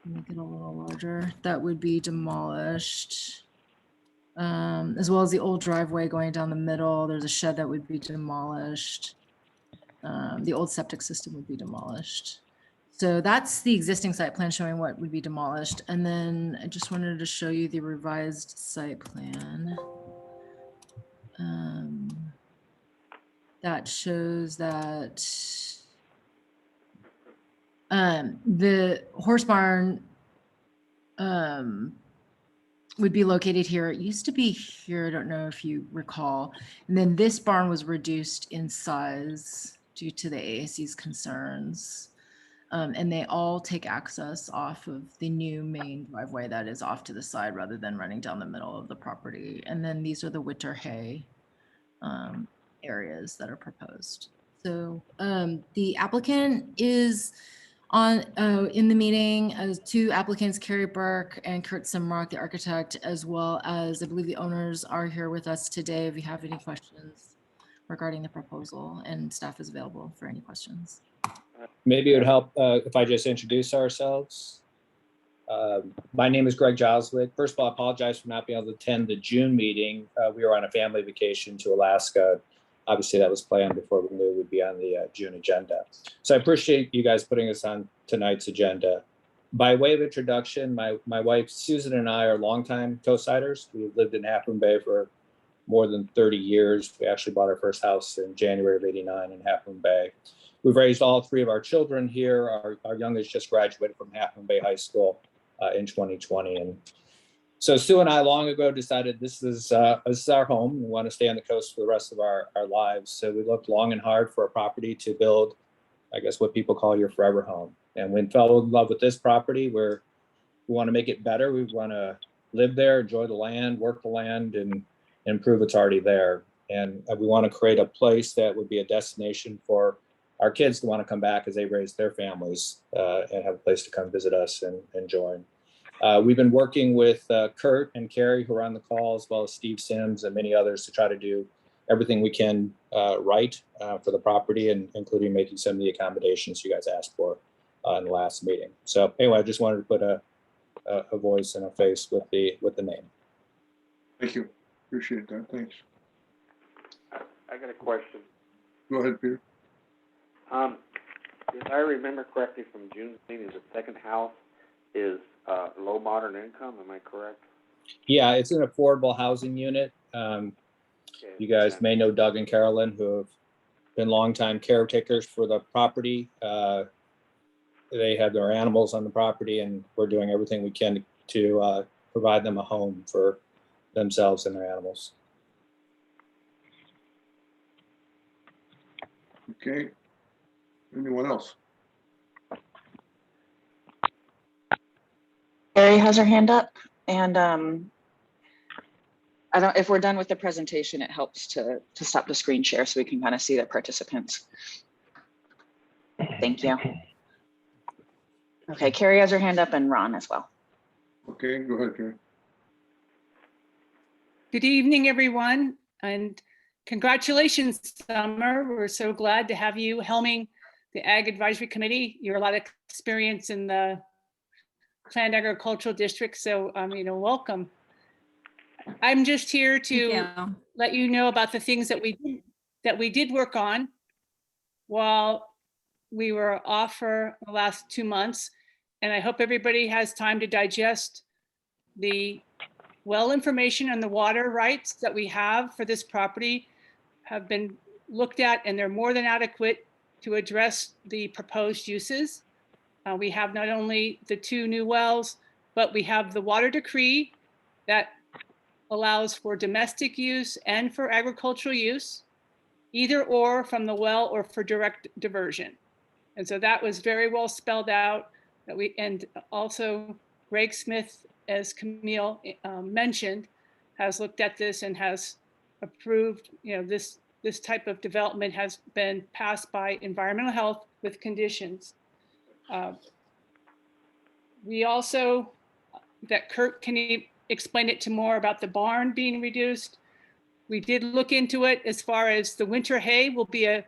Make it a little larger. That would be demolished, as well as the old driveway going down the middle. There's a shed that would be demolished. The old septic system would be demolished. So that's the existing site plan showing what would be demolished. And then I just wanted to show you the revised site plan. That shows that the horse barn would be located here. It used to be here. I don't know if you recall. And then this barn was reduced in size due to the AAC's concerns. And they all take access off of the new main driveway that is off to the side rather than running down the middle of the property. And then these are the winter hay areas that are proposed. So the applicant is on in the meeting as 2 applicants, Carrie Burke and Kurt Simrock, the architect, as well as I believe the owners are here with us today. If you have any questions regarding the proposal, and staff is available for any questions. Maybe it would help if I just introduce ourselves. My name is Greg Joswick. First of all, I apologize for not being able to attend the June meeting. We were on a family vacation to Alaska. Obviously, that was planned before we knew we'd be on the June agenda. So I appreciate you guys putting us on tonight's agenda. By way of introduction, my wife Susan and I are longtime co-siders. We've lived in Half Moon Bay for more than 30 years. We actually bought our first house in January of '89 in Half Moon Bay. We've raised all three of our children here. Our youngest just graduated from Half Moon Bay High School in 2020. And so Sue and I long ago decided this is our home. We want to stay on the coast for the rest of our lives. So we looked long and hard for a property to build, I guess what people call your forever home. And we fell in love with this property where we want to make it better. We want to live there, enjoy the land, work the land, and improve what's already there. And we want to create a place that would be a destination for our kids to want to come back as they raise their families and have a place to come visit us and join. We've been working with Kurt and Carrie, who are on the call, as well as Steve Sims and many others to try to do everything we can right for the property, and including making some of the accommodations you guys asked for in the last meeting. So anyway, I just wanted to put a voice and a face with the name. Thank you. Appreciate that. Thanks. I got a question. Go ahead, Peter. If I remember correctly from June's meeting, the second house is low modern income. Am I correct? Yeah, it's an affordable housing unit. You guys may know Doug and Carolyn, who have been longtime caretakers for the property. They have their animals on the property, and we're doing everything we can to provide them a home for themselves and their animals. Okay. Anyone else? Carrie has her hand up, and I don't, if we're done with the presentation, it helps to stop the screen share so we can kind of see the participants. Thank you. Okay, Carrie has her hand up, and Ron as well. Okay, go ahead, Carrie. Good evening, everyone, and congratulations, Summer. We're so glad to have you helming the Ag Advisory Committee. You're a lot of experience in the Planned Agricultural District, so welcome. I'm just here to let you know about the things that we did work on while we were off for the last 2 months, and I hope everybody has time to digest the information on the water rights that we have for this property have been looked at, and they're more than adequate to address the proposed uses. We have not only the 2 new wells, but we have the water decree that allows for domestic use and for agricultural use, either or from the well or for direct diversion. And so that was very well spelled out. And also Greg Smith, as Camille mentioned, has looked at this and has approved, this type of development has been passed by environmental health with conditions. We also, that Kurt can explain it to more about the barn being reduced. We did look into it as far as the winter hay will be a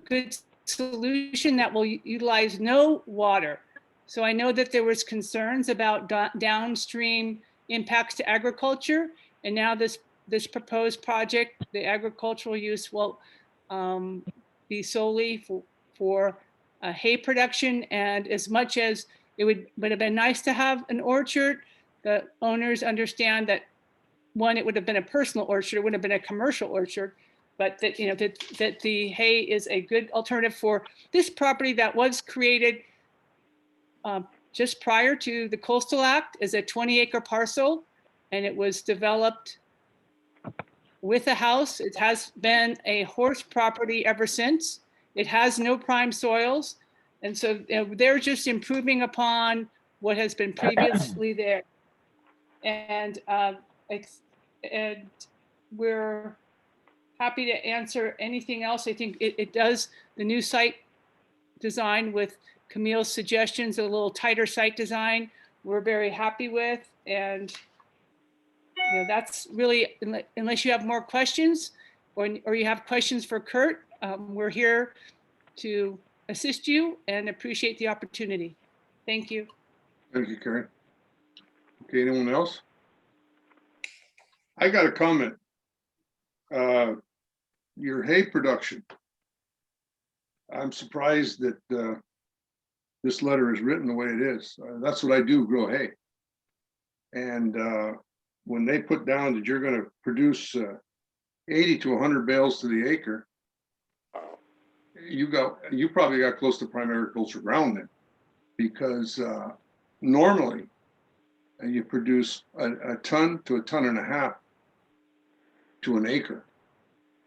good solution that will utilize no water. So I know that there was concerns about downstream impacts to agriculture, and now this proposed project, the agricultural use will be solely for hay production. And as much as it would have been nice to have an orchard, the owners understand that, one, it would have been a personal orchard, it wouldn't have been a commercial orchard, but that that the hay is a good alternative for this property that was created just prior to the Coastal Act as a 20-acre parcel, and it was developed with a house. It has been a horse property ever since. It has no prime soils, and so they're just improving upon what has been previously there. And we're happy to answer anything else. I think it does the new site design with Camille's suggestions, a little tighter site design, we're very happy with. And that's really, unless you have more questions or you have questions for Kurt, we're here to assist you and appreciate the opportunity. Thank you. Thank you, Karen. Okay, anyone else? I got a comment. Your hay production. I'm surprised that this letter is written the way it is. That's what I do, grow hay. And when they put down that you're going to produce 80 to 100 bales to the acre, you probably got close to prime agriculture ground then, because normally you produce a ton to a ton and a half to an acre.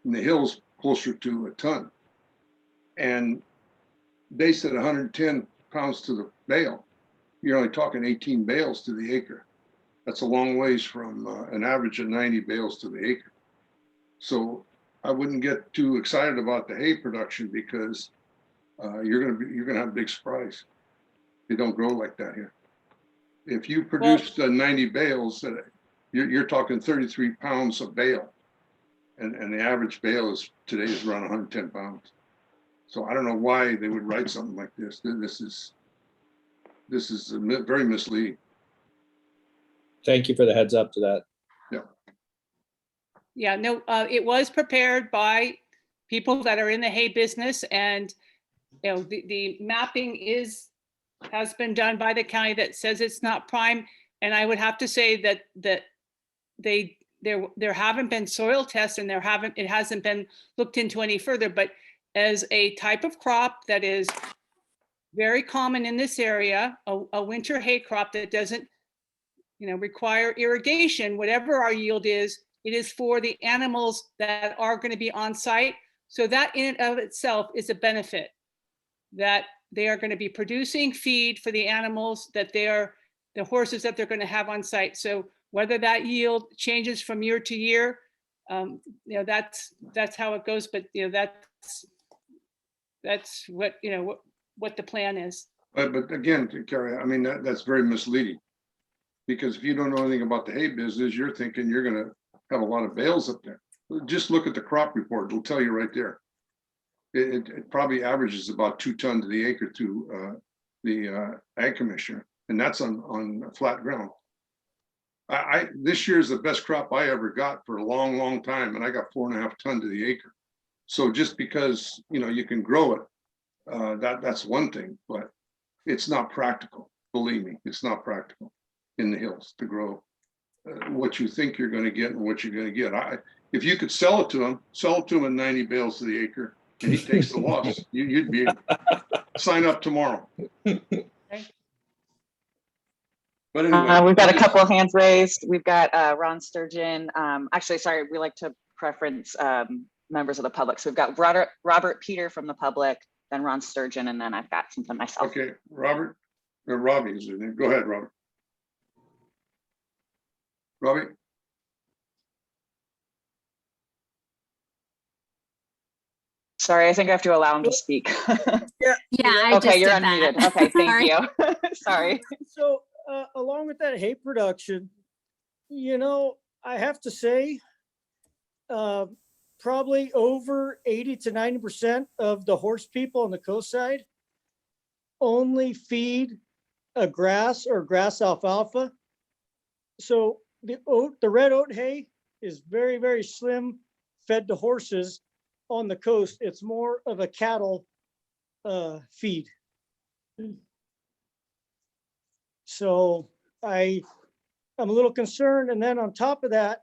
In the hills, closer to a ton. And they said 110 pounds to the bale. You're only talking 18 bales to the acre. That's a long ways from an average of 90 bales to the acre. So I wouldn't get too excited about the hay production, because you're gonna have a big surprise. They don't grow like that here. If you produced 90 bales, you're talking 33 pounds a bale, and the average bale today is around 110 pounds. So I don't know why they would write something like this. This is very misleading. Thank you for the heads up to that. Yeah. Yeah, no, it was prepared by people that are in the hay business, and you know, the mapping has been done by the county that says it's not prime. And I would have to say that there haven't been soil tests, and it hasn't been looked into any further. But as a type of crop that is very common in this area, a winter hay crop that doesn't, require irrigation, whatever our yield is, it is for the animals that are going to be on site. So that in and of itself is a benefit, that they are going to be producing feed for the animals, that the horses that they're going to have on site. So whether that yield changes from year to year, that's how it goes. But that's what what the plan is. But again, Carrie, I mean, that's very misleading, because if you don't know anything about the hay business, you're thinking you're going to have a lot of bales up there. Just look at the crop report; it'll tell you right there. It probably averages about 2 tons to the acre to the ag commissioner, and that's on flat ground. This year is the best crop I ever got for a long, long time, and I got 4.5 tons to the acre. So just because you can grow it, that's one thing, but it's not practical. Believe me, it's not practical in the hills to grow what you think you're going to get and what you're going to get. If you could sell it to him at 90 bales to the acre, and he takes the loss, you'd be sign up tomorrow. But anyway, we've got a couple of hands raised. We've got Ron Sturgeon. Actually, sorry, we like to preference members of the public. So we've got Robert Peter from the public, then Ron Sturgeon, and then I've got something myself. Okay, Robert, or Robbie is his name. Go ahead, Robert. Robbie? Sorry, I think I have to allow him to speak. Yeah, I okay, just you're did unmuted. that. Okay, thank Sorry. you. Sorry. So along with that hay production, I have to say, probably over 80 to 90% of the horse people on the coast side only feed a grass or grass alfalfa. So the red oat hay is very, very slim fed to horses on the coast. It's more of a cattle feed. So I'm a little concerned. And then on top of that,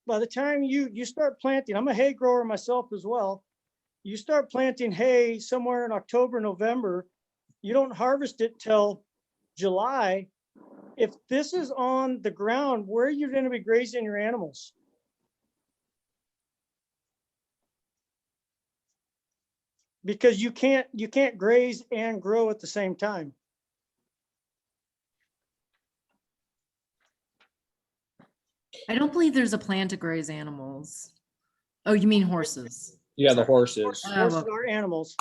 by the time you start planting, I'm a hay grower myself as well. You start planting hay somewhere in October, November, you don't harvest it till July. If this is on the ground, where are you going to be grazing your animals? Because you can't graze and grow at the same time. I don't believe there's a plan to graze animals. Oh, you mean horses? Yeah, the horses. Horses are animals.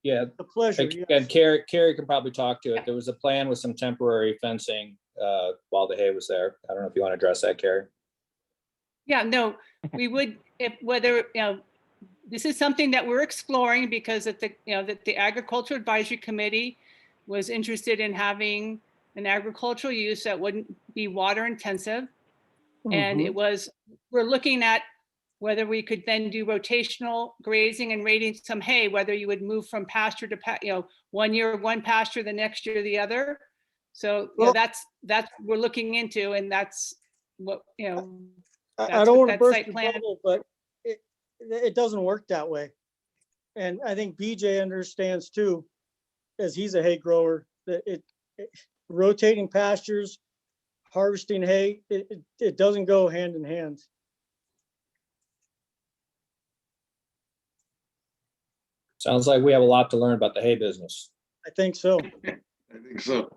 Yeah. The pleasure. And Yes. Carrie can probably talk to it. There was a plan with some temporary fencing while the hay was there. I don't know if you want to address that, Carrie. Yeah, no, we would, this is something that we're exploring, because that the Agriculture Advisory Committee was interested in having an agricultural use that wouldn't be water intensive. And Mhm. it was, we're looking at whether we could then do rotational grazing and raiding some hay, whether you would move from pasture to, you know, 1 year, one pasture, the next year, the other. So, you know, Well- that's what we're looking into, and that's what, you know, I that's don't what want to that burst site your plan. bubble, but it doesn't work that way. And I think BJ understands too, as he's a hay grower, that rotating pastures, harvesting hay, it doesn't go hand in hand. Sounds like we have a lot to learn about the hay business. I think so. I think so.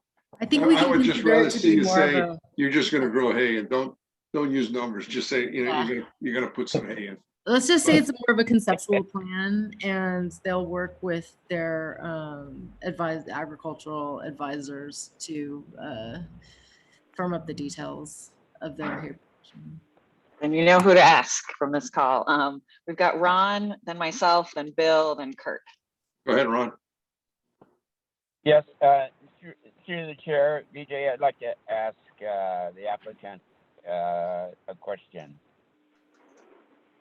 I think we I can would just consider rather it to see be you more of say, a, you're just gonna grow hay and don't use numbers. Just say, you know, Yeah. you're gonna put some hay in. let's just say it's more of a conceptual plan, and they'll work with their agricultural advisors to firm up the details of their hay production. And you know who to ask from this call. We've got Ron, then myself, then Bill, then Kurt. Go ahead, Ron. Yes, through the chair, BJ, I'd like to ask the applicant a question.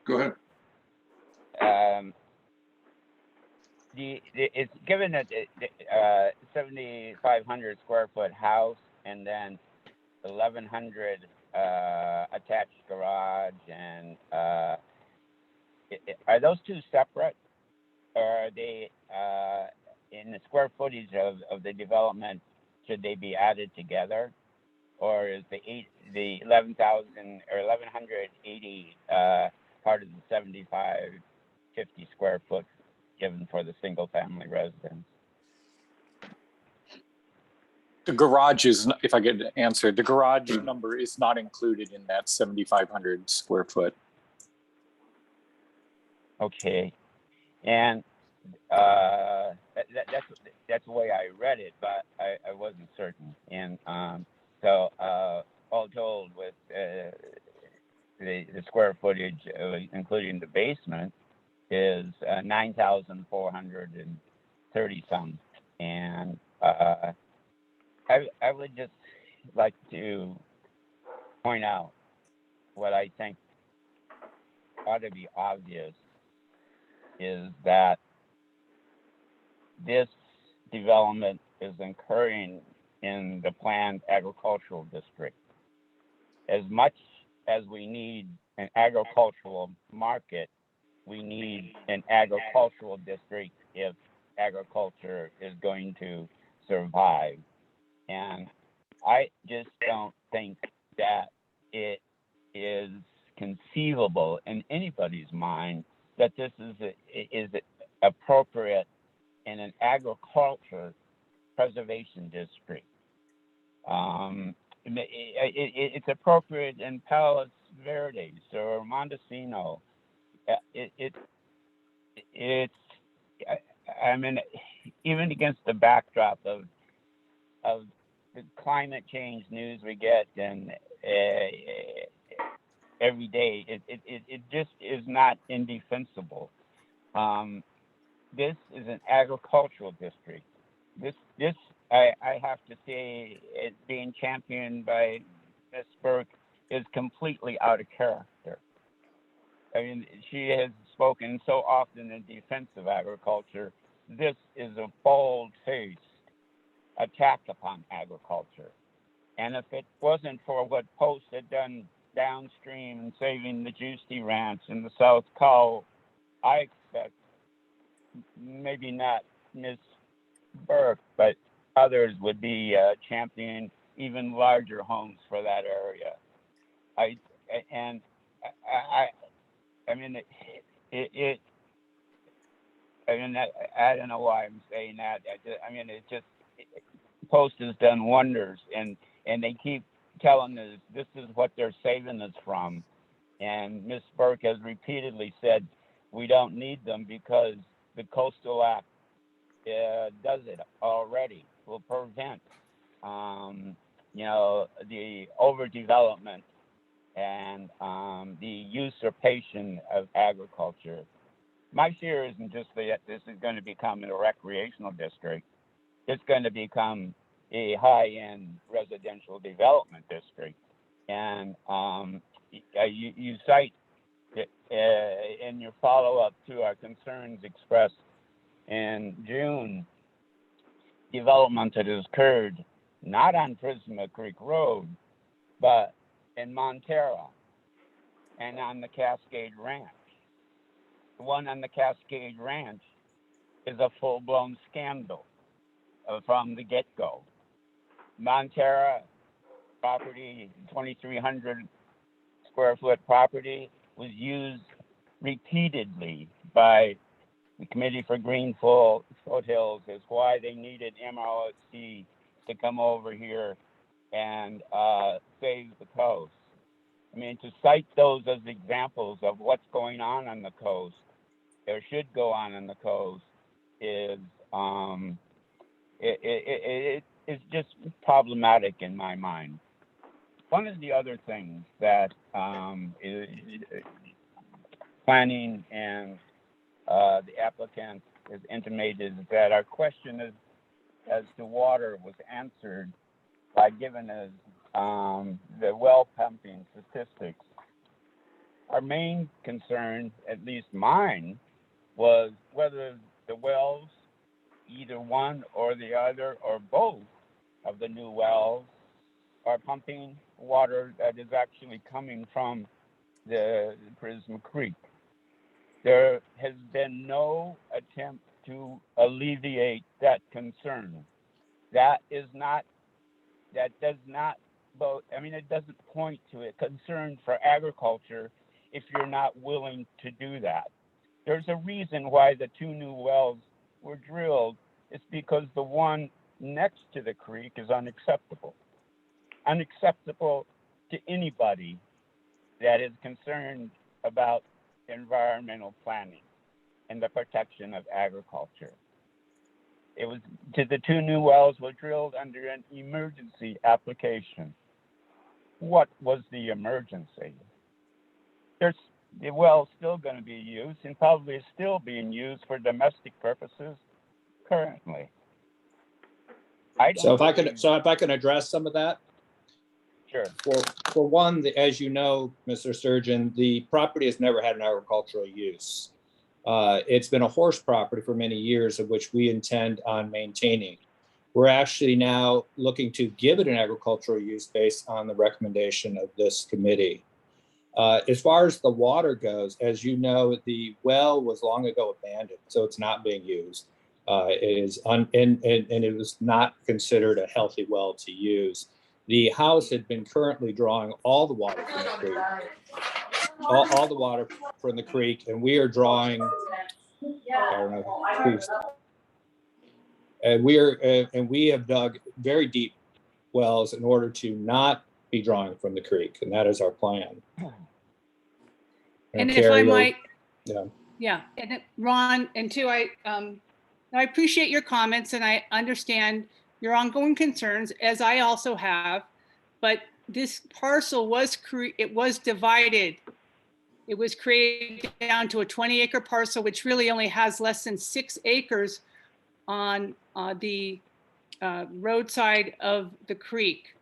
Go ahead. It's given that 7,500 square foot house and then 1,100 attached garage, and are those two separate, or are they in the square footage of the development? Should they be added together, or is the 11,000 or 1,180 part of the 7,550 square foot given for the single family residence? The garage is, if I get an answer, the garage number is not included in that 7,500 square foot. Okay, and that's the way I read it, but I wasn't certain. And so all told, with the square footage, including the basement, is 9,430 some. And I would just like to point out what I think ought to be obvious is that this development is occurring in the planned agricultural district. As much as we need an agricultural market, we need an agricultural district if agriculture is going to survive. And I just don't think that it is conceivable in anybody's mind that this is appropriate in an agriculture preservation district. It's appropriate in Palos Verdes or Montesino. I mean, even against the backdrop of the climate change news we get and every day, it just is not indefensible. This is an agricultural district. This I have to say, it being championed by Ms. Burke is completely out of character. I mean, she has spoken so often in defense of agriculture. This is a bold-faced attack upon agriculture. And if it wasn't for what Post had done downstream and saving the Juicy Ranch in the South Col, I expect maybe not Ms. Burke, but others would be championing even larger homes for that area. I mean, I don't know why I'm saying that. I mean, Post has done wonders, and they keep telling us this is what they're saving us from. And Ms. Burke has repeatedly said we don't need them because the Coastal Act does it already. Will prevent, the overdevelopment and the usurpation of agriculture. My fear isn't just that this is going to become a recreational district. It's going to become a high-end residential development district. And you cite in your follow-up to our concerns expressed in June, development that has occurred not on Prisma Creek Road, but in Montera and on the Cascade Ranch. The one on the Cascade Ranch is a full-blown scandal from the get-go. Montera property, 2,300 square foot property, was used repeatedly by the Committee for Green Foothills as why they needed MROC to come over here and save the coast. I mean, to cite those as examples of what's going on the coast, or should go on the coast, is it's just problematic in my mind. One of the other things that planning and the applicant has intimated is that our question as to water was answered by giving us the well pumping statistics. Our main concern, at least mine, was whether the wells, either one or the other or both of the new wells, are pumping water that is actually coming from the Prisma Creek. There has been no attempt to alleviate that concern. That does not, it doesn't point to a concern for agriculture if you're not willing to do that. There's a reason why the two new wells were drilled. It's because the one next to the creek is unacceptable. Unacceptable to anybody that is concerned about environmental planning and the protection of agriculture. The two new wells were drilled under an emergency application. What was the emergency? The well's still going to be used and probably is still being used for domestic purposes currently. So if I can address some of that. Sure. For one, as you know, Mr. Sturgeon, the property has never had an agricultural use. It's been a horse property for many years, of which we intend on maintaining. We're actually now looking to give it an agricultural use based on the recommendation of this committee. As far as the water goes, as you know, the well was long ago abandoned, so it's not being used. And it was not considered a healthy well to use. The house had been currently drawing all the water from the creek, all the water from the creek, and we are drawing. I don't know. Please. And we have dug very deep wells in order to not be drawing from the creek, and that is our plan. And if I might, yeah, and Ron, and two, I appreciate your comments, and I understand your ongoing concerns, as I also have. But this parcel was divided. It was created down to a 20-acre parcel, which really only has less than 6 acres on the roadside of the creek,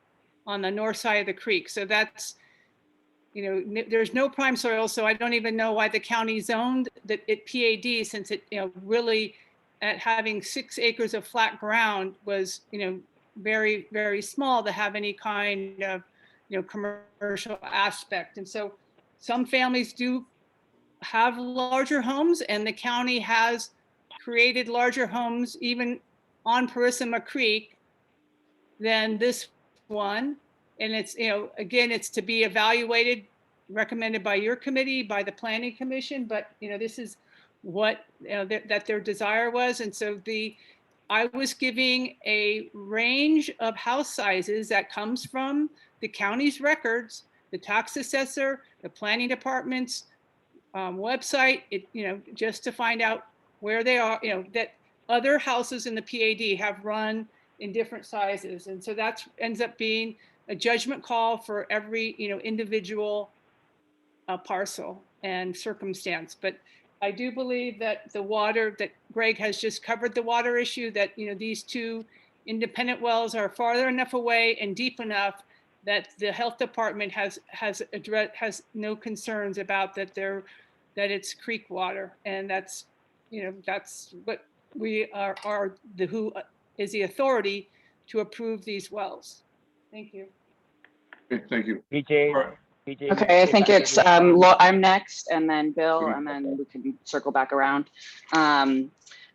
on the north side of the creek. So that's, there's no prime soil, so I don't even know why the county zoned it PAD, since it, really at having 6 acres of flat ground was, very, very small to have any kind of, commercial aspect. And so some families do have larger homes, and the county has created larger homes even on Parisima Creek than this one. And it's, again, it's to be evaluated, recommended by your committee, by the Planning Commission, but, this is what that their desire was. And so I was giving a range of house sizes that comes from the county's records, the tax assessor, the planning department's website, just to find out where they are, that other houses in the PAD have run in different sizes. And so that ends up being a judgment call for every, individual parcel and circumstance. But I do believe that the water, that Greg has just covered the water issue, that, these two independent wells are farther enough away and deep enough that the health department has no concerns about that it's creek water. And that's, that's what we are who is the authority to approve these wells. Thank you. Okay, thank you. BJ, All right. BJ, Okay, I if think could it's, respond. I'm next and then Bill, Okay. and then we can circle back around.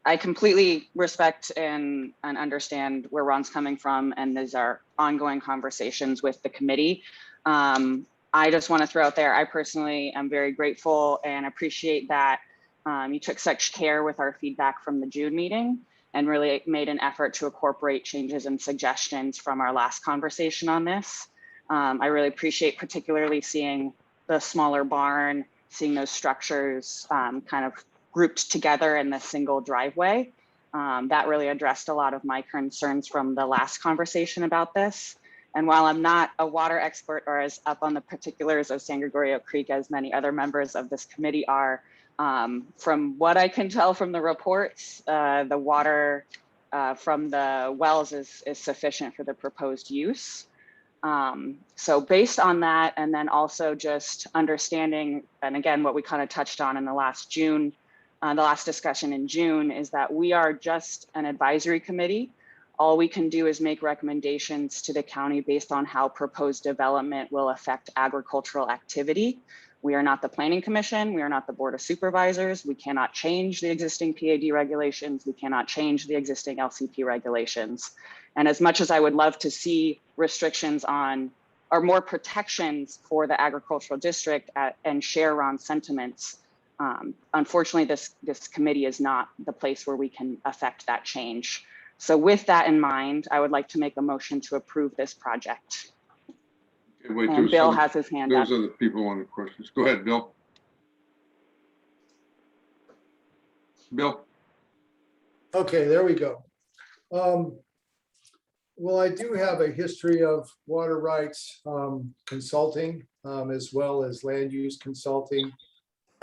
I completely respect and understand where Ron's coming from, and these are ongoing conversations with the committee. I just want to throw out there, I personally am very grateful and appreciate that you took such care with our feedback from the June meeting and really made an effort to incorporate changes and suggestions from our last conversation on this. I really appreciate particularly seeing the smaller barn, seeing those structures kind of grouped together in the single driveway. That really addressed a lot of my concerns from the last conversation about this. And while I'm not a water expert or as up on the particulars of San Gregorio Creek as many other members of this committee are, from what I can tell from the reports, the water from the wells is sufficient for the proposed use. So based on that, and then also just understanding, and again, what we kind of touched on in the last discussion in June, is that we are just an advisory committee. All we can do is make recommendations to the county based on how proposed development will affect agricultural activity. We are not the Planning Commission. We are not the Board of Supervisors. We cannot change the existing PAD regulations. We cannot change the existing LCP regulations. And as much as I would love to see restrictions on, or more protections for the agricultural district and share Ron's sentiments, unfortunately, this committee is not the place where we can affect that change. So with that in mind, I would like to make a motion to approve this project. Okay, wait, And Bill has his hand up. Those other people wanted questions. Go ahead, Bill. Bill. Okay, there we go. Well, I do have a history of water rights consulting, as well as land use consulting.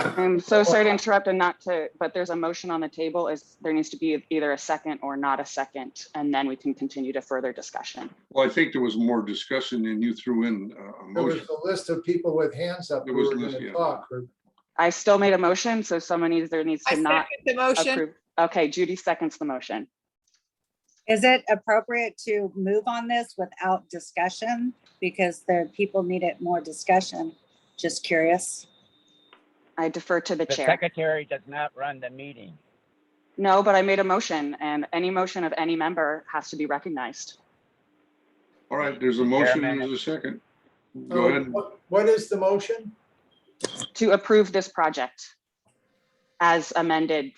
I'm so sorry to interrupt and but there's a motion on the table. There needs to be either a second or not a second, and then we can continue to further discussion. Well, I think there was more discussion and you threw in a There was motion. a list of people with hands up who were going to talk. I still made a motion, so someone needs to I not second the motion. approve. Okay, Judy seconds the motion. Is it appropriate to move on this without discussion? Because people needed more discussion. Just curious. I defer to the The chair. secretary does not run the meeting. No, but I made a motion, and any motion of any member has to be recognized. All right, there's a motion and Chairman. there's a second. Go ahead. What is the motion? To approve this project as amended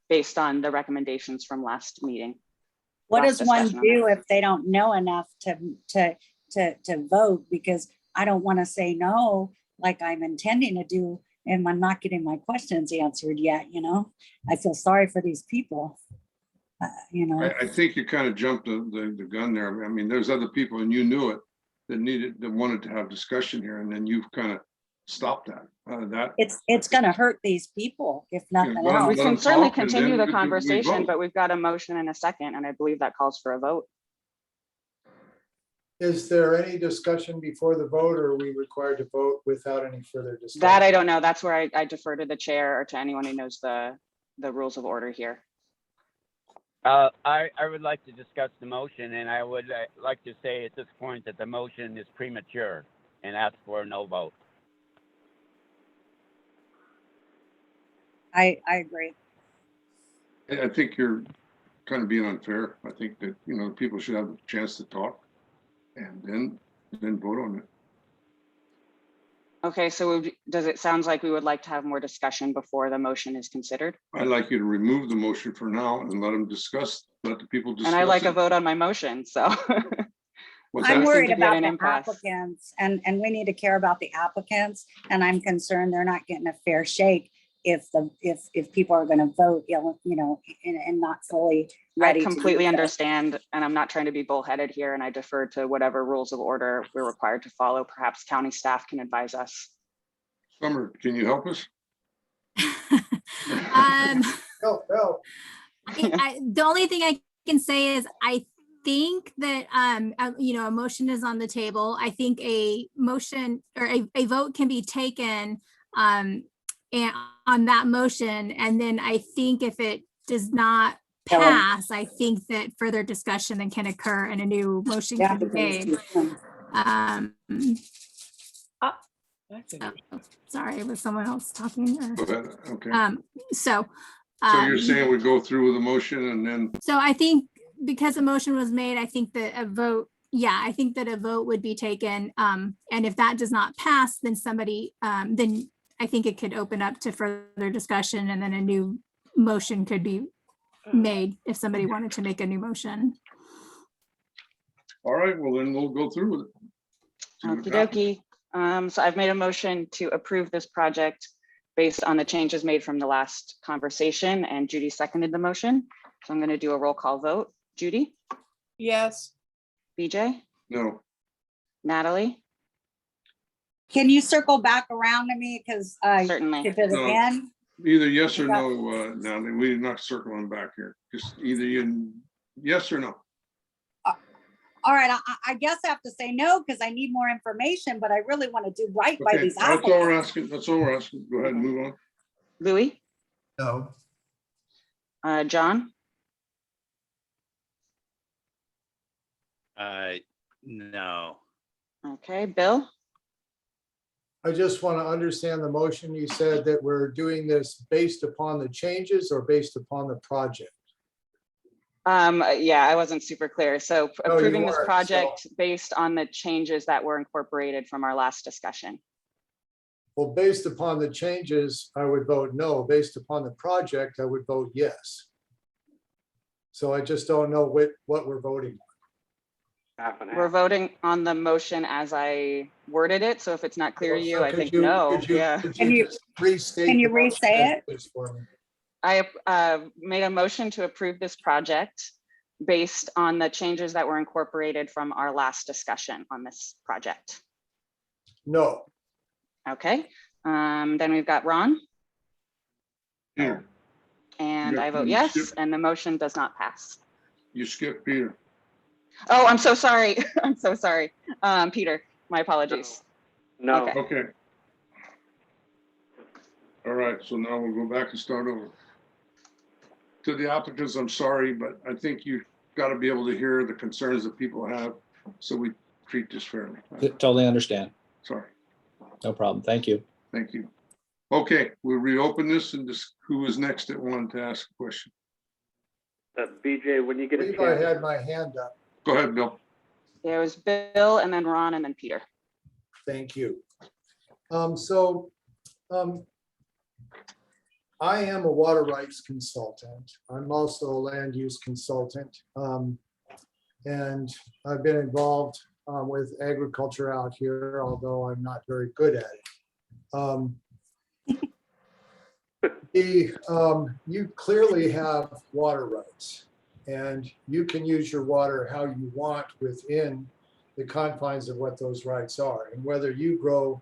based on the recommendations from last meeting. What Last does one discussion on do that. if they don't know enough to vote? Because I don't want to say no like I'm intending to do, and I'm not getting my questions answered yet, I feel sorry for these people. I think you kind of jumped the gun there. I mean, there's other people and you knew it that wanted to have discussion here, and then you've kind of stopped that. It's going to hurt these people if nothing well, else. We let can them certainly talk and continue then the we conversation, vote. but we've got a motion and a second, and I believe that calls for a vote. Is there any discussion before the vote, or are we required to vote without any further discussion? That I don't know. That's where I defer to the chair or to anyone who knows the rules of order here. I would like to discuss the motion, and I would like to say at this point that the motion is premature and ask for a no vote. I agree. I think you're kind of being unfair. I think that, people should have a chance to talk and then vote on it. Okay, so does it sound like we would like to have more discussion before the motion is considered? I'd like you to remove the motion for now and let the people discuss. And I like it. a vote on my motion, so. What's I'm that? worried Seem to be at about an the impasse. applicants, and we need to care about the applicants, and I'm concerned they're not getting a fair shake if people are going to vote, and not fully I ready. completely understand, and I'm not trying to be bullheaded here, and I defer to whatever rules of order we're required to follow. Perhaps county staff can advise us. Summer, can you help us? Um, Help. the only thing I can say is I think that, a motion is on the table. I think a motion or a vote can be taken and on that motion. And then I think if it does not pass, I think that further discussion then can occur and a new motion can be made. Sorry, was someone else talking? Go ahead. Okay. So you're saying we go through with a motion and then, so I think because a motion was made, I think that a vote, I think that a vote would be taken. And if that does not pass, then then I think it could open up to further discussion and then a new motion could be made if somebody wanted to make a new motion. all right, well, then we'll go through with it. Okie dokie. So I've made a motion to approve this project based on the changes made from the last conversation, and Judy seconded the motion. So I'm going to do a roll call vote. Judy? Yes. BJ? No. Natalie? Can you circle back around to me? Because I Certainly. did it No. again. Either yes or no, Natalie. We're not circling back here. Just either yes or no. All right, I guess I have to say no because I need more information, but I really want to do right by Okay, these that's all applicants. we're asking. That's all we're asking. Go ahead and move on. Louis? No. John? No. Okay, Bill? I just want to understand the motion. You said that we're doing this based upon the changes or based upon the project? Yeah, I wasn't super clear. So No, you approving this weren't, project based on the changes that were incorporated from our last discussion. Well, based upon the changes, I would vote no. Based upon the project, I would vote yes. So I just don't know what we're voting on. Half and We're half. voting on the motion as I worded it. So if it's not clear to you, I Could think you- no. could you- Yeah. could Can you- just restate can you the motion re-say it? please for me? I made a motion to approve this project based on the changes that were incorporated from our last discussion on this project. No. Okay, then we've got Ron. Peter. And Yeah, I vote you yes, skip- and the motion does not pass. You skipped Peter. Oh, I'm so sorry. I'm so sorry. Peter, my apologies. No. Okay. Okay. All right, so now we'll go back and start over. To the applicants, I'm sorry, but I think you've got to be able to hear the concerns that people have, so we treat this fairly. Totally understand. Sorry, No problem. Thank you. thank you. Okay, we'll reopen this and just, who is next that wanted to ask a question? BJ, when you I get a believe I chance, had my hand up. Go ahead, Bill. There was Bill, and then Ron, and then Peter. Thank you. I am a water rights consultant. I'm also a land use consultant. And I've been involved with agriculture out here, although I'm not very good at it. You clearly have water rights, and you can use your water how you want within the confines of what those rights are. And whether you grow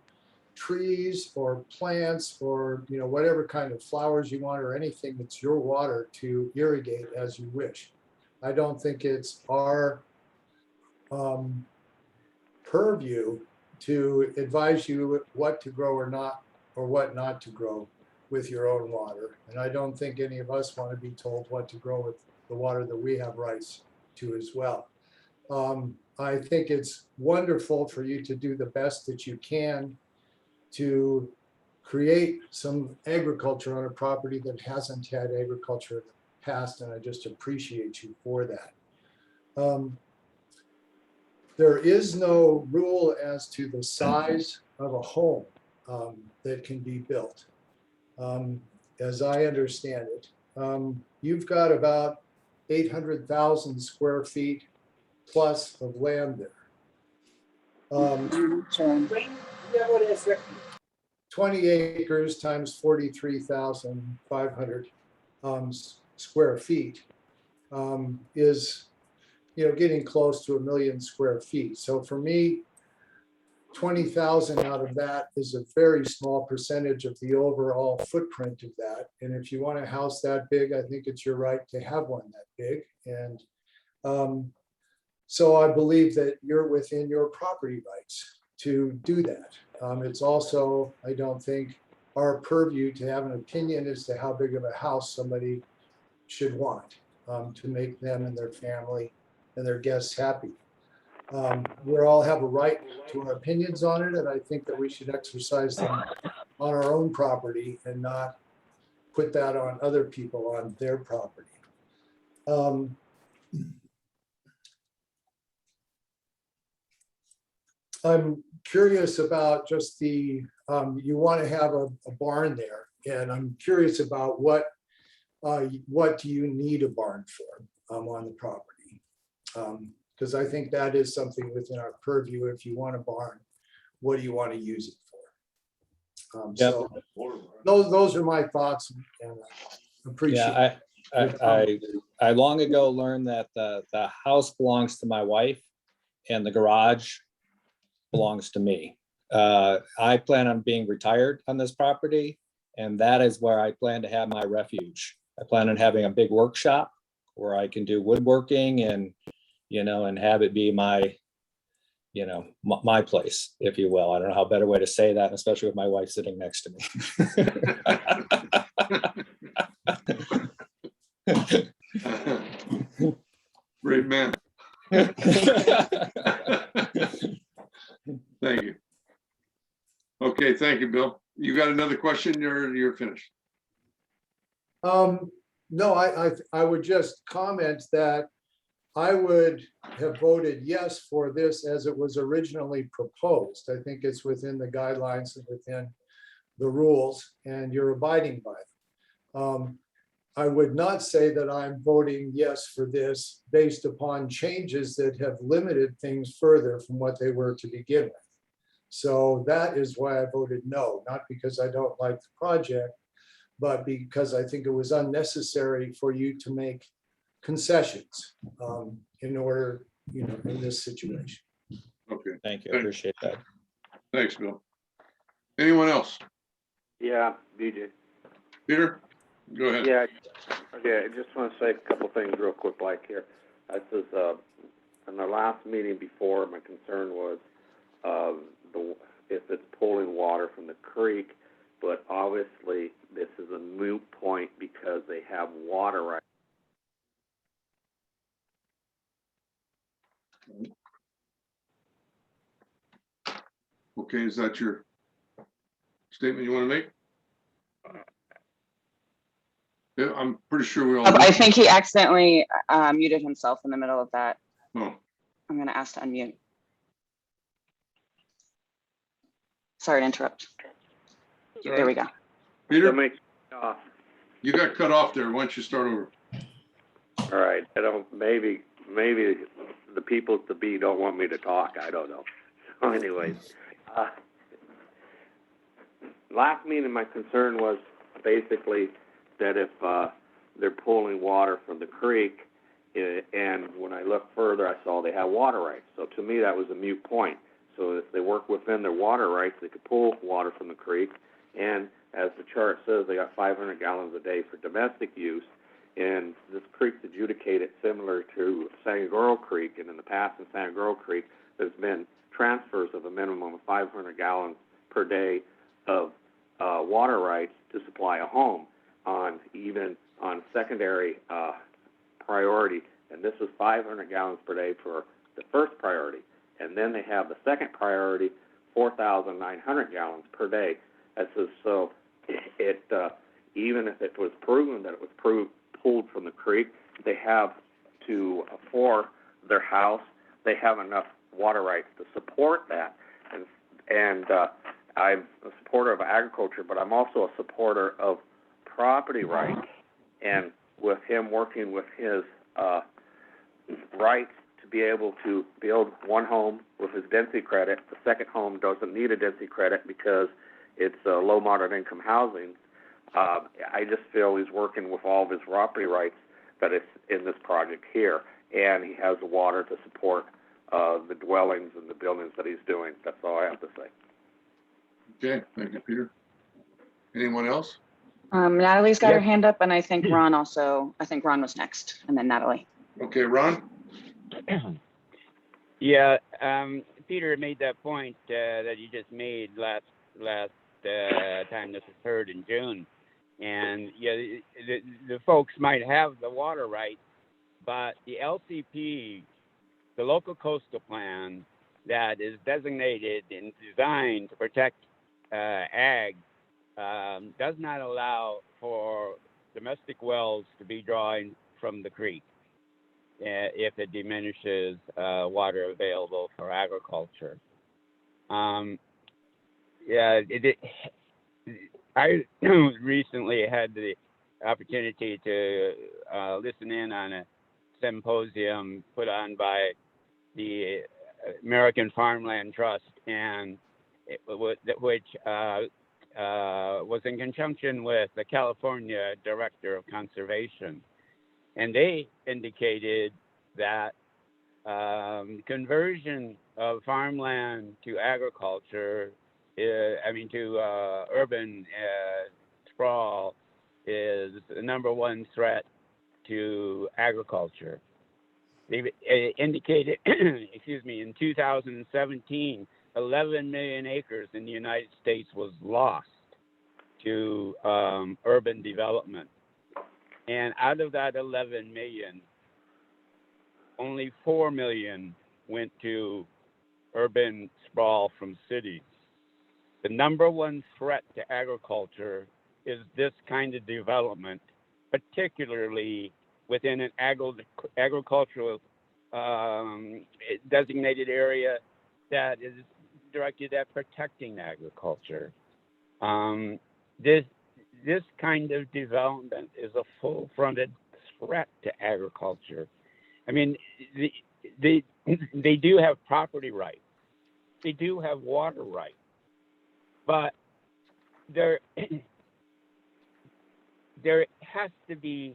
trees or plants or whatever kind of flowers you want or anything, that's your water to irrigate as you wish. I don't think it's our purview to advise you what to grow or not, or what not to grow with your own water. And I don't think any of us want to be told what to grow with the water that we have rights to as well. I think it's wonderful for you to do the best that you can to create some agriculture on a property that hasn't had agriculture in the past, and I just appreciate you for that. There is no rule as to the size of a home that can be built. As I understand it, you've got about 800,000 square feet plus of land there. 20 acres times 43,500 square feet is, getting close to 1 million square feet. So for me, 20,000 out of that is a very small percentage of the overall footprint of that. And if you want a house that big, I think it's your right to have one that big. And so I believe that you're within your property rights to do that. It's also, I don't think, our purview to have an opinion as to how big of a house somebody should want to make them and their family and their guests happy. We all have a right to our opinions on it, and I think that we should exercise them on our own property and not put that on other people on their property. I'm curious about just the, you want to have a barn there, and I'm curious about what do you need a barn for on the property? Because I think that is something within our purview. If you want a barn, what do you want to use it for? So those are my thoughts, and I appreciate it. I long ago learned that the house belongs to my wife and the garage belongs to me. I plan on being retired on this property, and that is where I plan to have my refuge. I plan on having a big workshop where I can do woodworking and, and have it be my, my place, if you will. I don't know how better way to say that, especially with my wife sitting next to me. Great man. Thank you. Okay, thank you, Bill. You got another question, or you're finished? No, I would just comment that I would have voted yes for this as it was originally proposed. I think it's within the guidelines and within the rules, and you're abiding by them. I would not say that I'm voting yes for this based upon changes that have limited things further from what they were to begin with. So that is why I voted no, not because I don't like the project, but because I think it was unnecessary for you to make concessions in order, in this situation. Okay. Thank you. I appreciate that. Thanks, Bill. Anyone else? Yeah, BJ. Peter, go ahead. Yeah, okay. I just want to say a couple things real quick, like here. This is in the last meeting before. My concern was if it's pulling water from the creek, but obviously this is a moot point because they have water rights. Okay, is that your statement you want to make? Yeah, I'm pretty sure we all. I think he accidentally muted himself in the middle of that. Oh. I'm going to ask to unmute. Sorry to interrupt. Right. There we go. Peter, you got cut off there. Why don't you start over? All right. Maybe the people at the B don't want me to talk. I don't know. So anyways, last meeting, my concern was basically that if they're pulling water from the creek, and when I looked further, I saw they have water rights. So to me, that was a moot point. So if they work within their water rights, they could pull water from the creek. And as the chart says, they got 500 gallons a day for domestic use. And this creek's adjudicated similar to Sangagoro Creek. And in the past in Sangagoro Creek, there's been transfers of a minimum of 500 gallons per day of water rights to supply a home on secondary priority. And this was 500 gallons per day for the first priority. And then they have the second priority, 4,900 gallons per day. So even if it was proven that it was pulled from the creek, they have to, for their house, they have enough water rights to support that. And I'm a supporter of agriculture, but I'm also a supporter of property rights. And with him working with his rights to be able to build one home with his density credit, the second home doesn't need a density credit because it's low moderate income housing. I just feel he's working with all of his property rights that is in this project here, and he has the water to support the dwellings and the buildings that he's doing. That's all I have to say. Okay, thank you, Peter. Anyone else? Natalie's got her Yes. hand up, and I think Ron also, I think Ron was next, and then Natalie. Okay, Ron? Yeah, Peter made that point that you just made last time this was heard in June, and yeah, the folks might have the water rights, but the LCP, the local coastal plan that is designated and designed to protect ag, does not allow for domestic wells to be drawing from the creek if it diminishes water available for agriculture. I recently had the opportunity to listen in on a symposium put on by the American Farmland Trust, and which was in conjunction with the California Director of Conservation. And they indicated that conversion of farmland to agriculture, to urban sprawl, is the number one threat to agriculture. They indicated, in 2017, 11 million acres in the United States was lost to urban development. And out of that 11 million, only 4 million went to urban sprawl from cities. The number one threat to agriculture is this kind of development, particularly within an agricultural designated area that is directed at protecting agriculture. This kind of development is a full-fronted threat to agriculture. I mean, they do have property rights. They do have water rights, but there has to be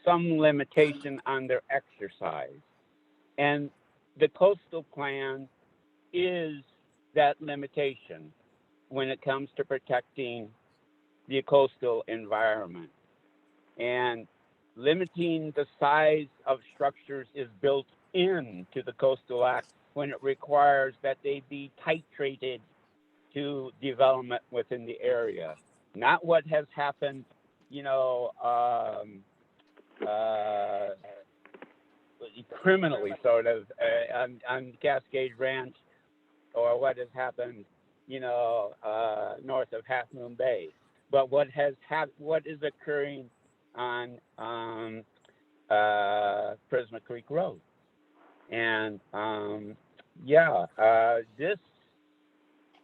some limitation on their exercise. And the coastal plan is that limitation when it comes to protecting the coastal environment. And limiting the size of structures is built into the Coastal Act when it requires that they be titrated to development within the area. Not what has happened, criminally sort of on Cascade Ranch, or what has happened, north of Half Moon Bay. But what is occurring on Prisma Creek Road? And this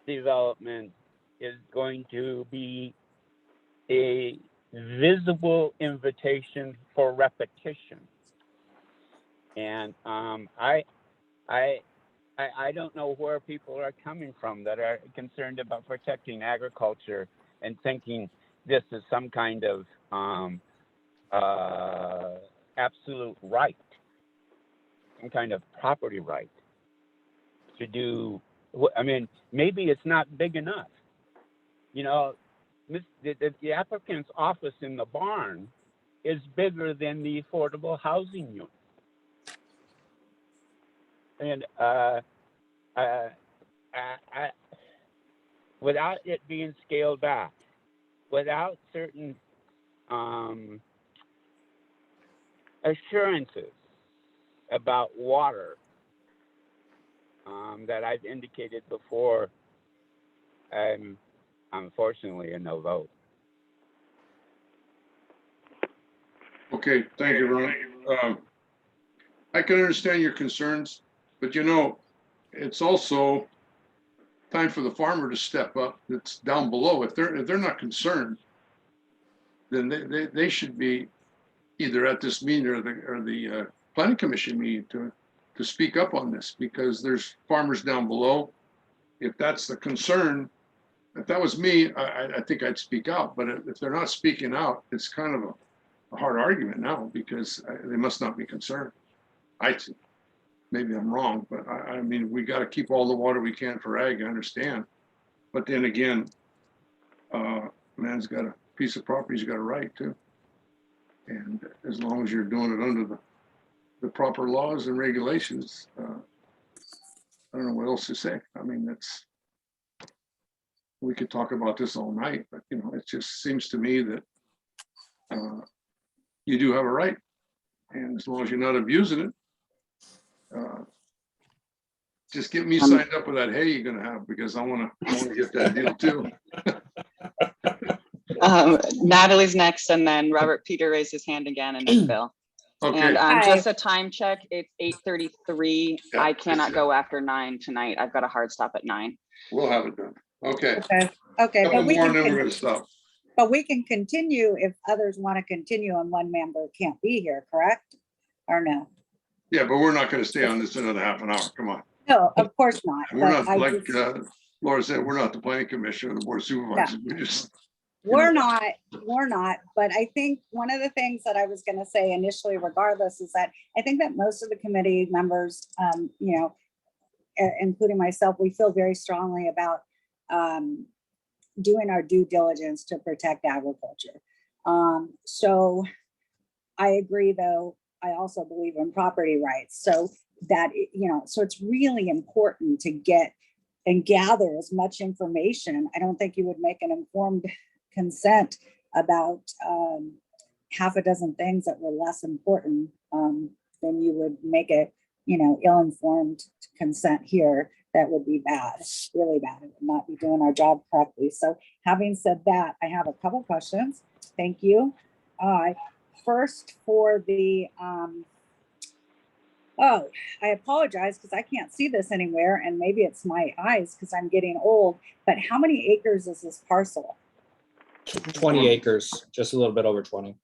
development is going to be a visible invitation for repetition. And I don't know where people are coming from that are concerned about protecting agriculture and thinking this is some kind of absolute right, some kind of property right to do. I mean, maybe it's not big enough. The applicant's office in the barn is bigger than the affordable housing unit. And without it being scaled back, without certain assurances about water that I've indicated before, I'm unfortunately a no vote. Okay, thank you, Ron. I can understand your concerns, but it's also time for the farmer to step up. It's down below. If they're not concerned, then they should be either at this meeting or the planning commission meeting to speak up on this, because there's farmers down below. If that's the concern, if that was me, I think I'd speak out. But if they're not speaking out, it's kind of a hard argument now, because they must not be concerned. I see. maybe I'm wrong, but I mean, we got to keep all the water we can for ag, I understand. But then again, man's got a piece of property he's got a right to. And as long as you're doing it under the proper laws and regulations, I don't know what else to say. I mean, we could talk about this all night, but you know, it just seems to me that you do have a right. And as long as you're not abusing it, just get me signed up with that hay you're gonna have, because I wanna get that deal too. Natalie's next, and then Robert Peter raised his hand again, and then Bill. Okay. And just a time check, it's 8:33. Yeah, I cannot go after 9 tonight. I've got a hard stop at 9. We'll have it done. Okay. Okay, Couple but we more and then we're can, gonna stop. but we can continue if others want to continue and one member can't be here, correct? Or no? Yeah, but we're not gonna stay on this another half an hour. Come on. No, of course not. We're but not I like just- Laura said, we're not the planning commission or the board of supervisors. We just, We're not, but I think one of the things that I was gonna say initially regardless is that I think that most of the committee members, you know, including myself, we feel very strongly about doing our due diligence to protect agriculture. So I agree, though, I also believe in property rights. So that, you know, so it's really important to get and gather as much information. I don't think you would make an informed consent about half a dozen things that were less important than you would make a, you know, ill-informed consent here. That would be bad, really bad. It would not be doing our job correctly. So having said that, I have a couple questions. Thank you. First for the, oh, I apologize because I can't see this anywhere, and maybe it's my eyes because I'm getting old, but how many acres is this parcel? 20 acres, just a little bit over 20.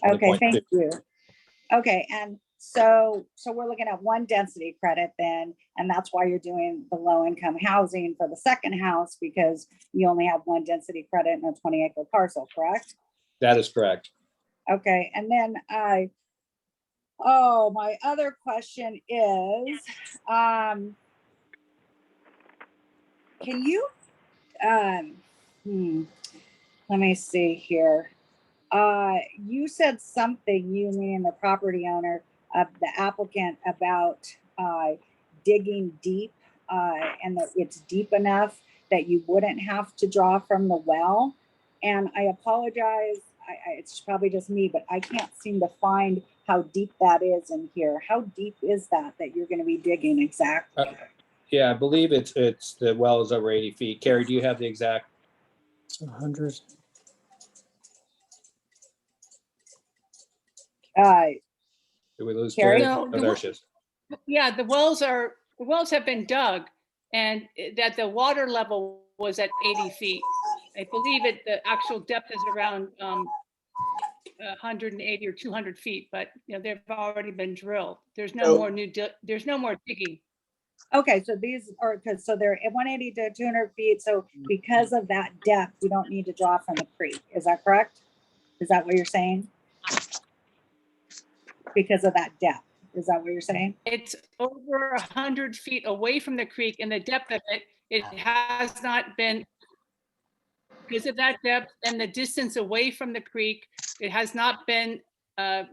Okay, thank 20.50. you. Okay, and so we're looking at one density credit then, and that's why you're doing the low income housing for the second house, because you only have one density credit in a 20-acre parcel, correct? That is correct. Okay, and then oh, my other question is, can you, let me see here. You said something, you meaning the property owner, the applicant, about digging deep and that it's deep enough that you wouldn't have to draw from the well. And I apologize, it's probably just me, but I can't seem to find how deep that is in here. How deep is that you're going to be digging exactly? Yeah, I believe it's the well is over 80 feet. Carrie, do you have the exact? 100. Did we lose Carrie? No, Oh, there she is. Yeah, the wells have been dug, and that the water level was at 80 feet. I believe the actual depth is around 180 or 200 feet, but you know, they've already been drilled. There's no more there's no more digging. Okay, so these are, so they're at 180 to 200 feet. So because of that depth, you don't need to draw from the creek. Is that correct? Is that what you're saying? Because of that depth. Is that what you're saying? It's over 100 feet away from the creek, and the depth of it has not been, because of that depth and the distance away from the creek, it has not been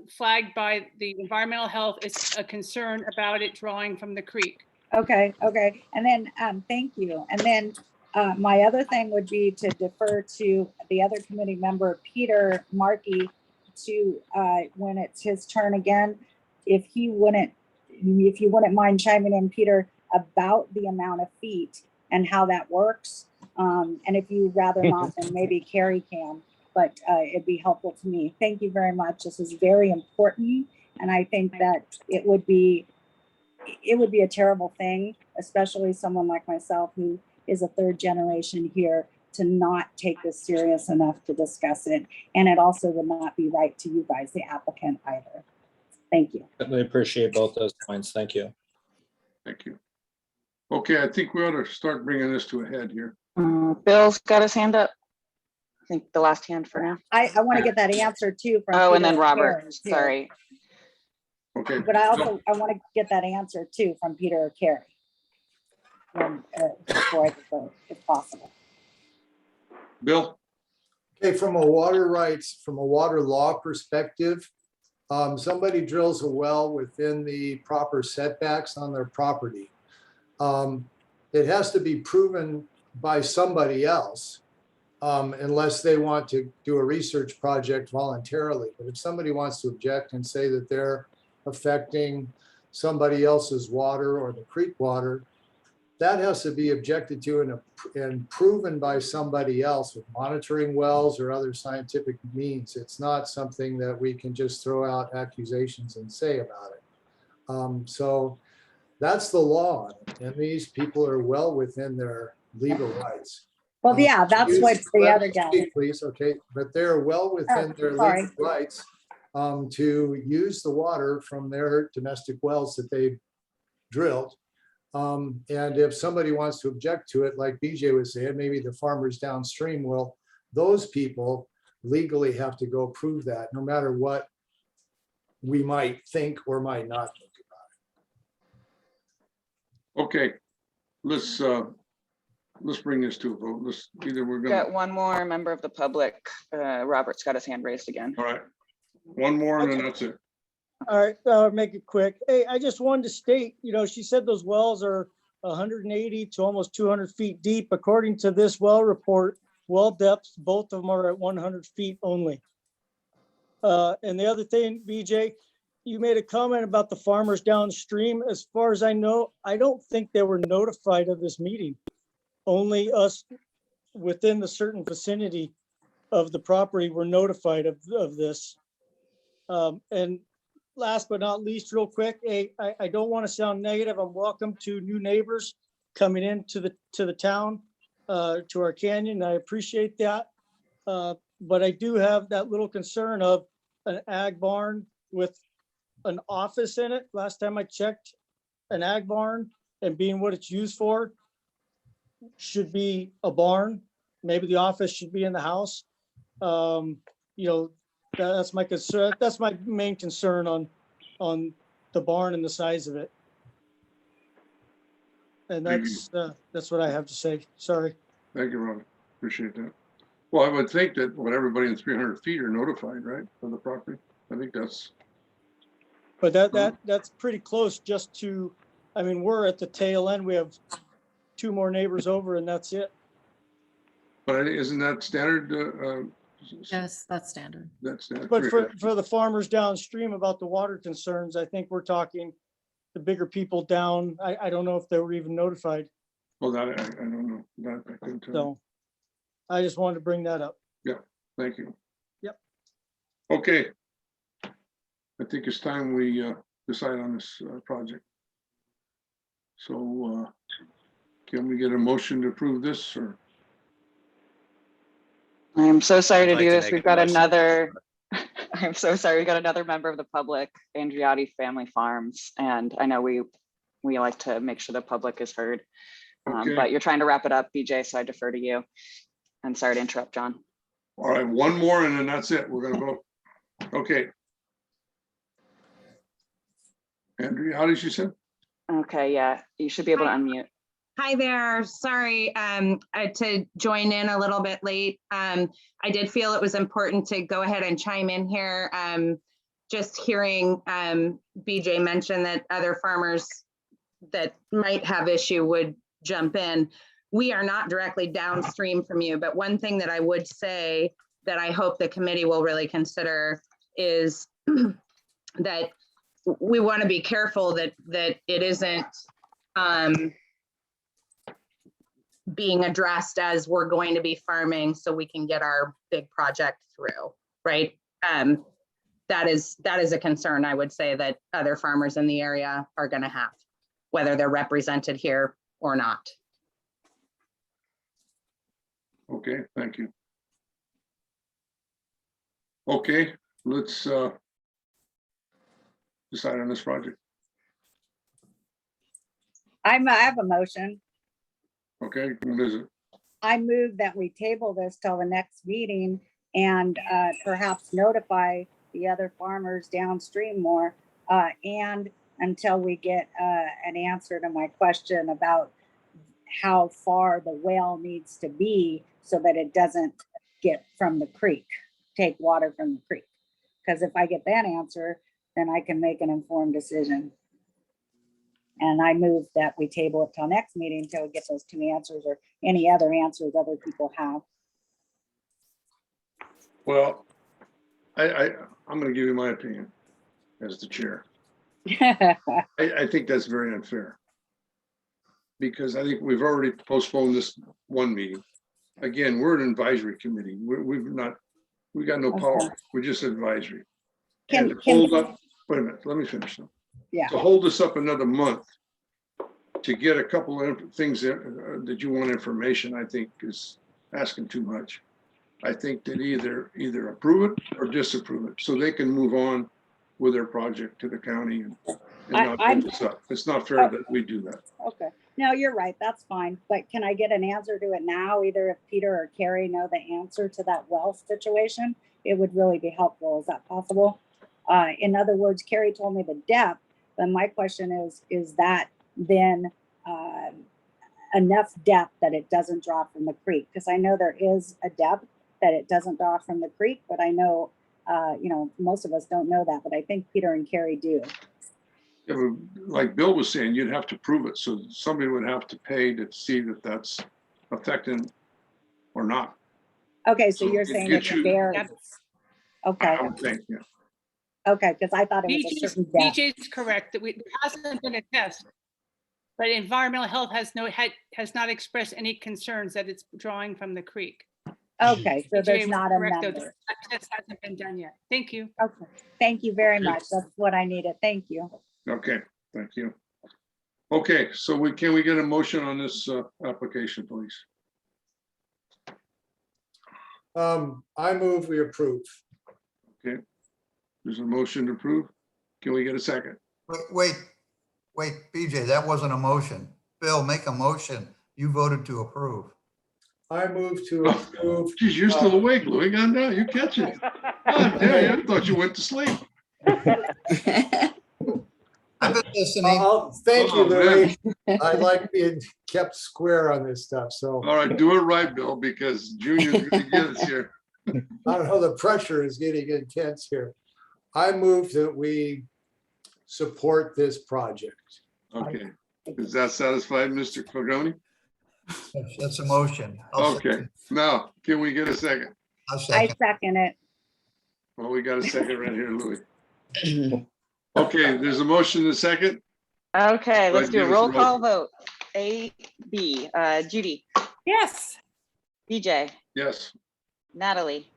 flagged by the environmental health. It's a concern about it drawing from the creek. Okay, okay. And then, thank you. And then my other thing would be to defer to the other committee member, Peter Markey, to when it's his turn again, if you wouldn't mind chiming in, Peter, about the amount of feet and how that works. And if you rather not, then maybe Carrie can, but it'd be helpful to me. Thank you very much. This is very important. And I think that it would be a terrible thing, especially someone like myself who is a third generation here, to not take this serious enough to discuss it. And it also would not be right to you guys, the applicant, either. Thank you. We appreciate both those points. Thank you. thank you. Okay, I think we ought to start bringing this to a head here. Bill's got his hand up. I think the last hand for now. I want to get that answer too. From Oh, and Peter then Robert, Karen, too. sorry. Okay. But I want to get that answer too from Peter or Carrie. Before I vote, if possible. Bill? Okay, from a water law perspective, somebody drills a well within the proper setbacks on their property. It has to be proven by somebody else, unless they want to do a research project voluntarily. But if somebody wants to object and say that they're affecting somebody else's water or the creek water, that has to be objected to and proven by somebody else with monitoring wells or other scientific means. It's not something that we can just throw out accusations and say about it. So that's the law. And these people are well within their legal rights. Well, yeah, that's what the other guy. Please, okay, but they're well within their legal rights to use the water from their domestic wells that they've drilled. And if somebody wants to object to it, like BJ was saying, maybe the farmers downstream will, those people legally have to go prove that, no matter what we might think or might not think about it. Okay, let's bring this to a vote. We're Got gonna. one more member of the public. Robert's got his hand raised again. All right, one more and then that's it. All right, I'll make it quick. Hey, I just wanted to state, she said those wells are 180 to almost 200 feet deep. According to this well report, well depths, both of them are at 100 feet only. And the other thing, BJ, you made a comment about the farmers downstream. As far as I know, I don't think they were notified of this meeting. Only us within the certain vicinity of the property were notified of this. And last but not least, real quick, I don't want to sound negative. I'm welcome to new neighbors coming into the town, to our canyon. I appreciate that. But I do have that little concern of an ag barn with an office in it. Last time I checked, an ag barn and being what it's used for should be a barn. Maybe the office should be in the house. That's my concern. That's my main concern on the barn and the size of it. And that's what I have to say. Sorry. Thank you, Ron. Appreciate that. Well, I would think that everybody in 300 feet are notified, right, of the property. I think that's. But that's pretty close just to, we're at the tail end. We have 2 more neighbors over and that's it. But isn't that standard? Yes, that's standard. That's standard. But for the farmers downstream about the water concerns, I think we're talking the bigger people down. I don't know if they were even notified. Well, that I don't know. That I couldn't tell. So I just wanted to bring that up. Yeah, thank you. Yep. Okay. I think it's time we decide on this project. So can we get a motion to approve this or? I'm so sorry to I'd like do to this. make We've a got motion. another, I'm so sorry. We've got another member of the public, Andriotti Family Farms. And I know we like to make sure the public is heard. Okay. But you're trying to wrap it up, BJ, so I defer to you. I'm sorry to interrupt, John. All right, one more and then that's it. We're gonna vote. Okay. Andrea, how did you say? Okay, yeah, you should be able to unmute. Hi there. Sorry to join in a little bit late. I did feel it was important to go ahead and chime in here. Just hearing BJ mention that other farmers that might have issue would jump in. We are not directly downstream from you, but one thing that I would say that I hope the committee will really consider is that we want to be careful that it isn't being addressed as we're going to be farming so we can get our big project through, right? That is a concern I would say that other farmers in the area are going to have, whether they're represented here or not. Okay, thank you. Okay, let's decide on this project. I have a motion. Okay, what is it? I move that we table this till the next meeting and perhaps notify the other farmers downstream more and until we get an answer to my question about how far the well needs to be so that it doesn't get from the creek, take water from the creek. Because if I get that answer, then I can make an informed decision. And I move that we table it till next meeting until we get those two answers or any other answers other people have. Well, I'm going to give you my opinion as the chair. I think that's very unfair. Because I think we've already postponed this one meeting. Again, we're an advisory committee. We got no power. We're just advisory. And to hold up, wait a minute, let me finish now. Yeah. To hold us up another month to get a couple of things that you want information, I think is asking too much. I think that either approve it or disapprove it so they can move on with their project to the county and not hold us up. It's not fair that we do that. Okay. No, you're right. That's fine. But can I get an answer to it now? Either if Peter or Carrie know the answer to that well situation, it would really be helpful. Is that possible? In other words, Carrie told me the depth, but my question is that then enough depth that it doesn't draw from the creek? Because I know there is a depth that it doesn't draw from the creek, but I know, most of us don't know that, but I think Peter and Carrie do. Yeah, but like Bill was saying, you'd have to prove it. So somebody would have to pay to see that that's affecting or not. Okay, so you're saying it varies. Okay. I would think, yeah. Okay, because I thought it was a certain depth. BJ's correct that there hasn't been a test, but environmental health has not expressed any concerns that it's drawing from the creek. Okay, so BJ there's was not a correct, though, number. that test hasn't been done yet. Thank you. Okay, thank you very much. That's what I needed. Thank you. Okay, thank you. Okay, so can we get a motion on this application, please? I move we approve. Okay, there's a motion to approve. Can we get a second? Wait, BJ, that wasn't a motion. Bill, make a motion. You voted to approve. I move to approve. Geez, you're still awake, Louis. God, no, you're catching it. God, yeah, I thought you went to sleep. I've been listening. Thank you, Oh, Louis. I like being kept square on this stuff, so. All right, do it right, Bill, because Junior's gonna get us here. I don't know, the pressure is getting intense here. I move that we support this project. Okay, is that satisfied, Mr. Cogoni? That's a motion. Okay, now, can we get a second? I I second it. Well, we got a second right here, Louis. Okay, there's a motion and a second. Okay, let's Right, do a give us roll call vote. A, B, Judy, Yes. BJ, Yes. Natalie,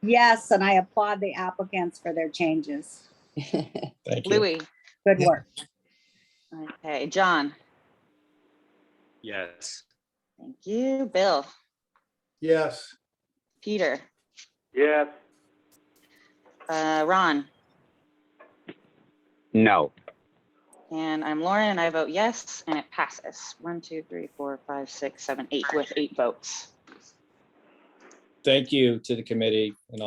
Yes, and I applaud the applicants for their changes. Thank you. Louis. Good work. Okay, John. Yes. Thank you. Bill, Yes. Peter, Yes. Ron, No. and I'm Lauren, and I vote yes, and it passes. 1, 2, 3, 4, 5, 6, 7, 8 with 8 votes. Thank you to the committee and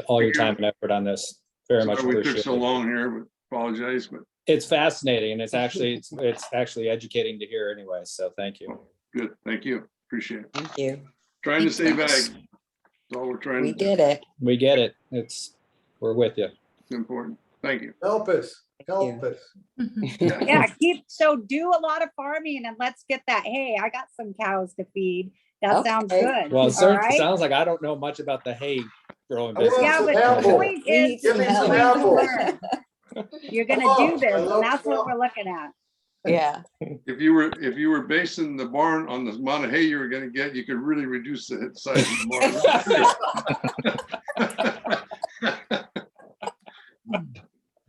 all your time and effort on this. Very much Sorry we took appreciated. so long here, but apologize, but It's fascinating and it's actually educating to hear anyway. So thank you. good. Thank you. Appreciate it. Thank you. Trying to stay back. That's all we're trying We to do. did it. We get it. We're with you. It's important. Thank you. Help us, help us. Yeah, do a lot of farming and let's get that. Hey, I got some cows to feed. That sounds Okay. good. Well, it All certainly right? sounds like I don't know much about the hay growing I want business. Yeah, some but the apple. point We need is, Give some me some help. apples. you're gonna Oh, do this, I and love that's what apples. we're looking at. Yeah. If you were basing the barn on the amount of hay you were gonna get, you could really reduce the size of the barn.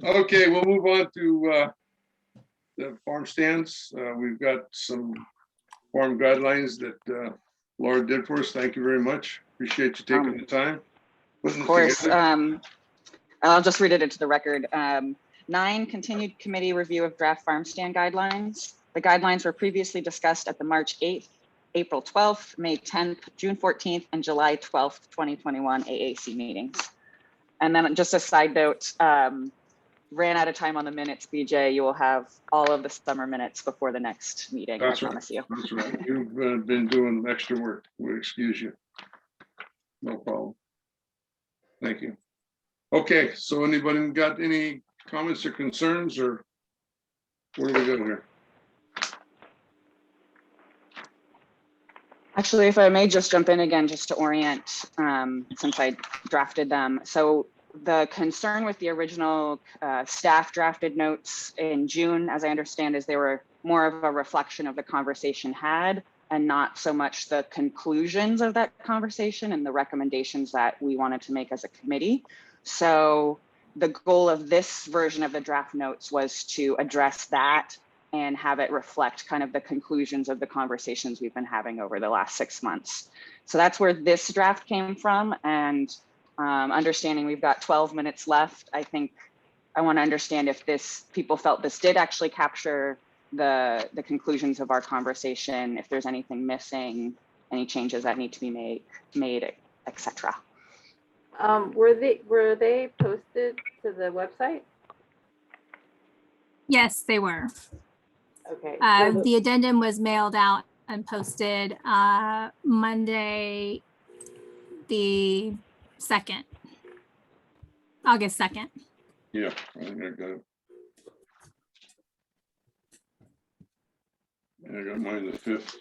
Okay, we'll move on to the farm stands. We've got some farm guidelines that Laura did for us. Thank you very much. Appreciate you taking the time. Of course, I'll just read it into the record. 9, continued committee review of draft farm stand guidelines. The guidelines were previously discussed at the March 8th, April 12th, May 10th, June 14th, and July 12th, 2021 AAC meetings. And then just a side note, ran out of time on the minutes, BJ, you will have all of the summer minutes before the next meeting, I That's right. promise you. That's right. You've been doing extra work. We excuse you. No problem. Thank you. Okay, so anybody got any comments or concerns, or where do we go here? Actually, if I may just jump in again, just to orient, since I drafted them. So the concern with the original staff drafted notes in June, as I understand, is they were more of a reflection of the conversation had and not so much the conclusions of that conversation and the recommendations that we wanted to make as a committee. So the goal of this version of the draft notes was to address that and have it reflect kind of the conclusions of the conversations we've been having over the last 6 months. So that's where this draft came from. And understanding we've got 12 minutes left, I think I want to understand if people felt this did actually capture the conclusions of our conversation, if there's anything missing, any changes that need to be made, etc. Were they posted to the website? Yes, they were. Okay. The addendum was mailed out and posted Monday, the 2nd, August 2nd. Yeah, I think I got it. And I got mine the 5th.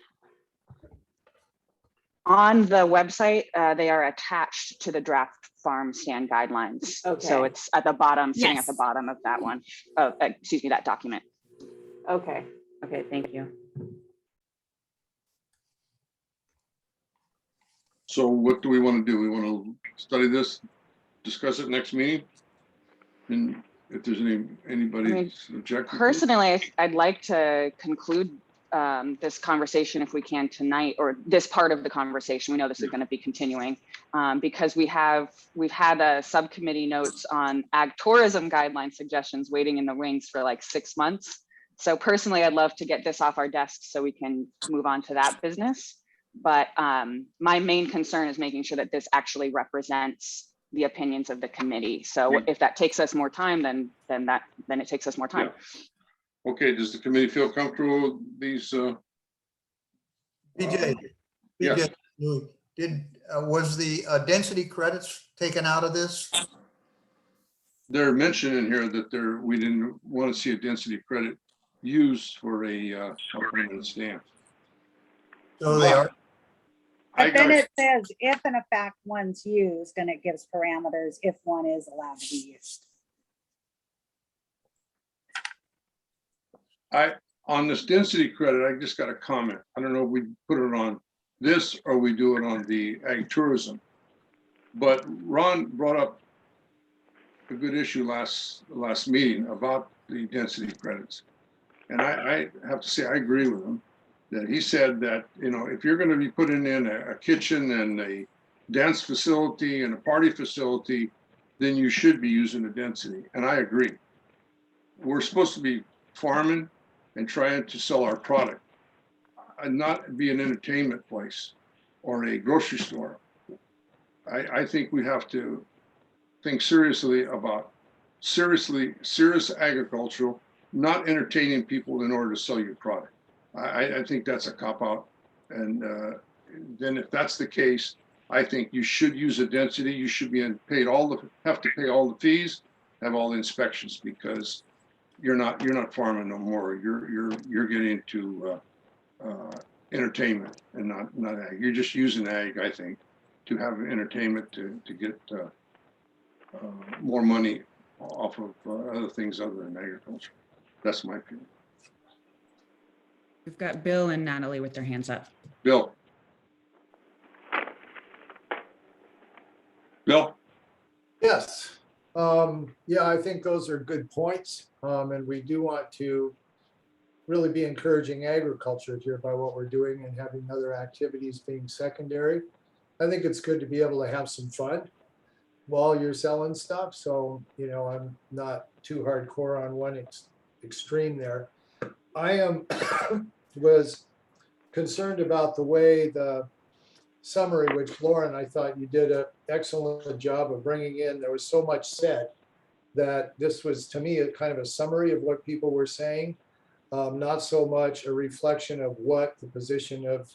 On the website, they are attached to the draft farm stand guidelines. Okay. So it's at the bottom, sitting Yes. at the bottom of that one. Oh, excuse me, that document. Okay. Okay. Thank you. So what do we want to do? We want to study this, discuss it next meeting? And if there's anybody object. Personally, I'd like to conclude this conversation if we can tonight, or this part of the conversation. We know this is going to be continuing because we've had a subcommittee notes on ag tourism guideline suggestions waiting in the wings for like 6 months. So personally, I'd love to get this off our desks so we can move on to that business. But my main concern is making sure that this actually represents the opinions of the committee. So if that takes us more time, then it takes us more time. Yeah. Okay, does the committee feel comfortable with these? BJ, Yes. was the density credits taken out of this? They're mentioning here that we didn't want to see a density credit used for a permanent stamp. So they are. But then it says if in fact one's used, and it gives parameters if one is allowed to be used. On this density credit, I just got a comment. I don't know if we put it on this or we do it on the ag tourism. But Ron brought up a good issue last meeting about the density credits. And I have to say, I agree with him that he said that, if you're going to be putting in a kitchen and a dance facility and a party facility, then you should be using a density. And I agree. We're supposed to be farming and trying to sell our product and not be an entertainment place or a grocery store. I think we have to think seriously about serious agricultural, not entertaining people in order to sell your product. I think that's a cop-out. And then if that's the case, I think you should use a density. You should be have to pay all the fees, have all the inspections, because you're not farming no more. You're getting into entertainment and not ag. You're just using ag, I think, to have entertainment to get more money off of other things other than agriculture. That's my opinion. We've got Bill and Natalie with their hands up. Bill. Yes. Yeah, I think those are good points. And we do want to really be encouraging agriculture here by what we're doing and having other activities being secondary. I think it's good to be able to have some fun while you're selling stuff. So, I'm not too hardcore on one extreme there. I was concerned about the way the summary, which Lauren, I thought you did an excellent job of bringing in. There was so much said that this was, to me, a kind of a summary of what people were saying, not so much a reflection of what the position of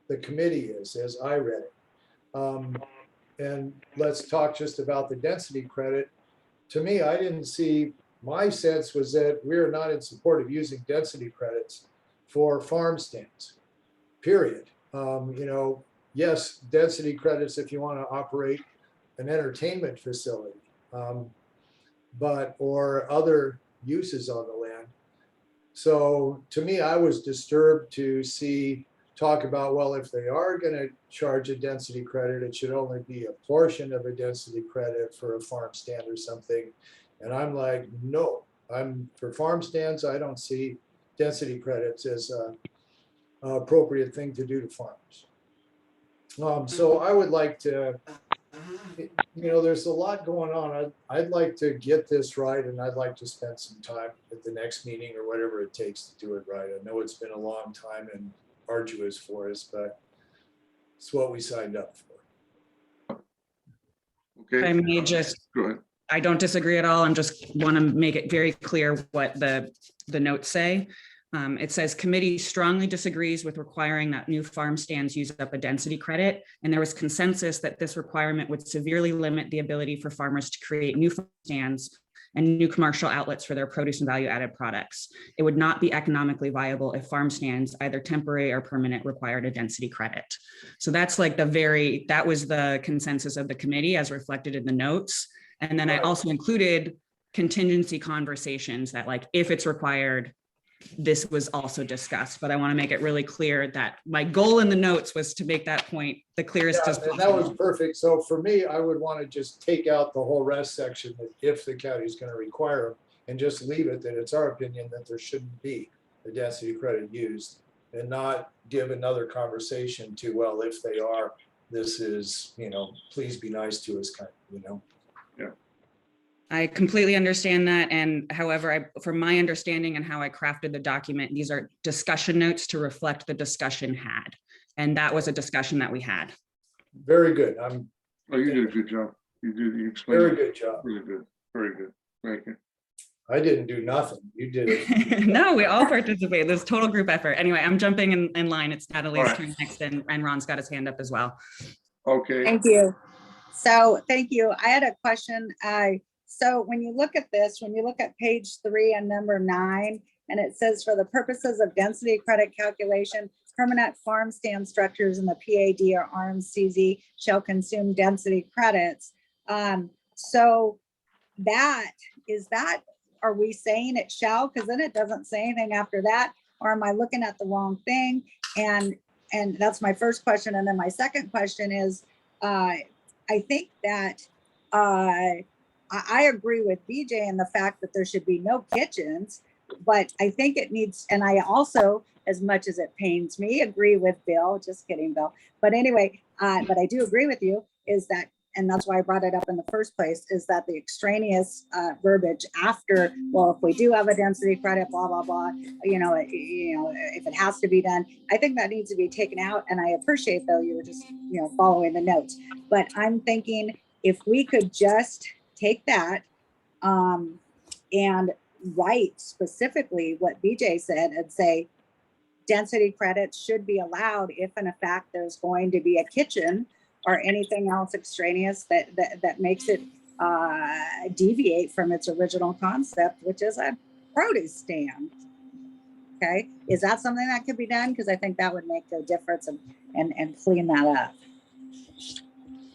the committee is, as I read it. And let's talk just about the density credit. To me, I didn't see, my sense was that we're not in support of using density credits for farm stands, period. You know, yes, density credits if you want to operate an entertainment facility, but or other uses on the land. So to me, I was disturbed to see talk about, well, if they are going to charge a density credit, it should only be a portion of a density credit for a farm stand or something. And I'm like, no, for farm stands, I don't see density credits as an appropriate thing to do to farmers. So I would like to, you know, there's a lot going on. I'd like to get this right, and I'd like to spend some time at the next meeting or whatever it takes to do it right. I know it's been a long time and arduous for us, but it's what we signed up for. Okay. I may just, Go ahead. I don't disagree at all. I'm just want to make it very clear what the notes say. It says committee strongly disagrees with requiring that new farm stands use up a density credit. And there was consensus that this requirement would severely limit the ability for farmers to create new farm stands and new commercial outlets for their produce and value added products. It would not be economically viable if farm stands, either temporary or permanent, required a density credit. So that's like that was the consensus of the committee as reflected in the notes. And then I also included contingency conversations that, like, if it's required, this was also discussed, but I want to make it really clear that my goal in the notes was to make that point the clearest as possible. And that was perfect. So for me, I would want to just take out the whole rest section that if the county is going to require them, and just leave it that it's our opinion that there shouldn't be a density credit used, and not give another conversation to, well, if they are, this is, you know, please be nice to us kind of, you know. Yeah. I completely understand that. And however, from my understanding and how I crafted the document, these are discussion notes to reflect the discussion had. And that was a discussion that we had. Very good. Oh, you did a good job. You explained. Very good job. Really good. Very good. Thank you. I didn't do nothing. You did it. No, we all participated. There's total group effort. Anyway, I'm jumping in line. It's Natalie's All right. turn next, and Ron's got his hand up as well. Okay. Thank you. So thank you. I had a question. So when you look at this, when you look at page 3 and number 9, and it says for the purposes of density credit calculation, permanent farm stand structures in the PAD or RMCZ shall consume density credits. So are we saying it shall? Because then it doesn't say anything after that. Or am I looking at the wrong thing? And that's my first question. And then my second question is, I think that I agree with BJ in the fact that there should be no kitchens, but I think it needs, and I also, as much as it pains me, agree with Bill, just kidding, Bill. But anyway, but I do agree with you is that, and that's why I brought it up in the first place, is that the extraneous verbiage after, well, if we do have a density credit, blah, blah, blah, if it has to be done, I think that needs to be taken out. And I appreciate though, you were just, following the notes, but I'm thinking if we could just take that and write specifically what BJ said and say density credits should be allowed if in fact there's going to be a kitchen or anything else extraneous that makes it deviate from its original concept, which is a produce stand. Okay, is that something that could be done? Because I think that would make a difference and clean that up.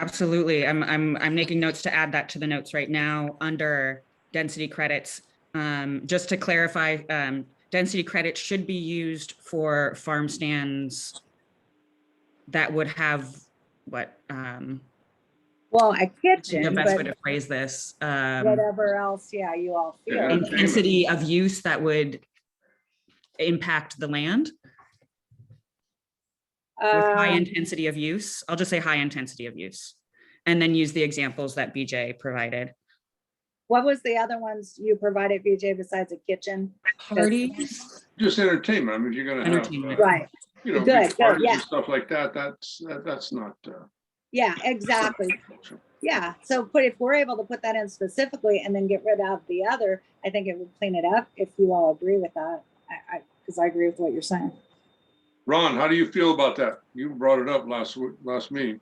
Absolutely. I'm making notes to add that to the notes right now under density credits. Just to clarify, density credits should be used for farm stands that would have what? Well, a kitchen. The best way to phrase this. Whatever else, yeah, you all feel. Intensity of use that would impact the land. With high intensity of use. I'll just say high intensity of use. And then use the examples that BJ provided. What was the other ones you provided, BJ, besides a kitchen? Parties? Just entertainment. I mean, if you're going to have, right. Good, parties and stuff like that, that's not. Yeah, exactly. Yeah, so if we're able to put that in specifically and then get rid of the other, I think it would clean it up if you all agree with that. Because I agree with what you're saying. Ron, how do you feel about that? You brought it up last meeting.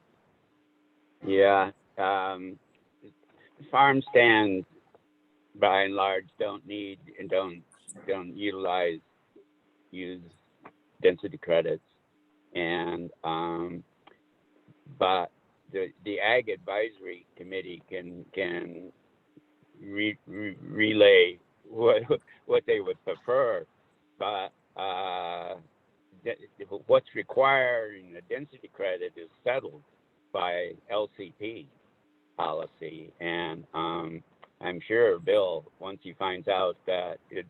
Yeah, farm stands by and large don't use density credits, and but the Ag Advisory Committee can relay what they would prefer, but what's requiring a density credit is settled by LCP policy, and I'm sure Bill, once he finds out that it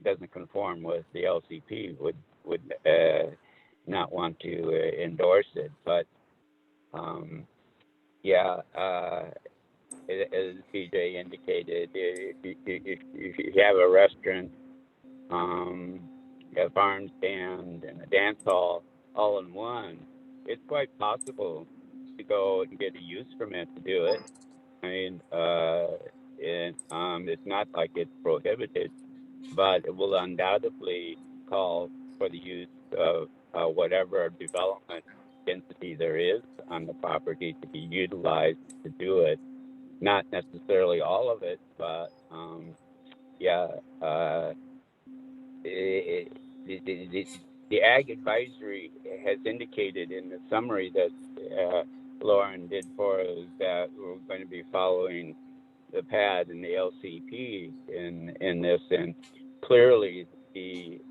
doesn't conform with the LCP, would not want to endorse it. But yeah, as PJ indicated, if you have a restaurant, a farm stand, and a dance hall all in one, it's quite possible to go and get a use permit to do it. I mean, it's not like it's prohibited, but it will undoubtedly call for the use of whatever development density there is on the property to be utilized to do it. Not necessarily all of it, but yeah, the Ag Advisory has indicated in the summary that Lauren did for us that we're going to be following the PAD and the LCP in this, and clearly the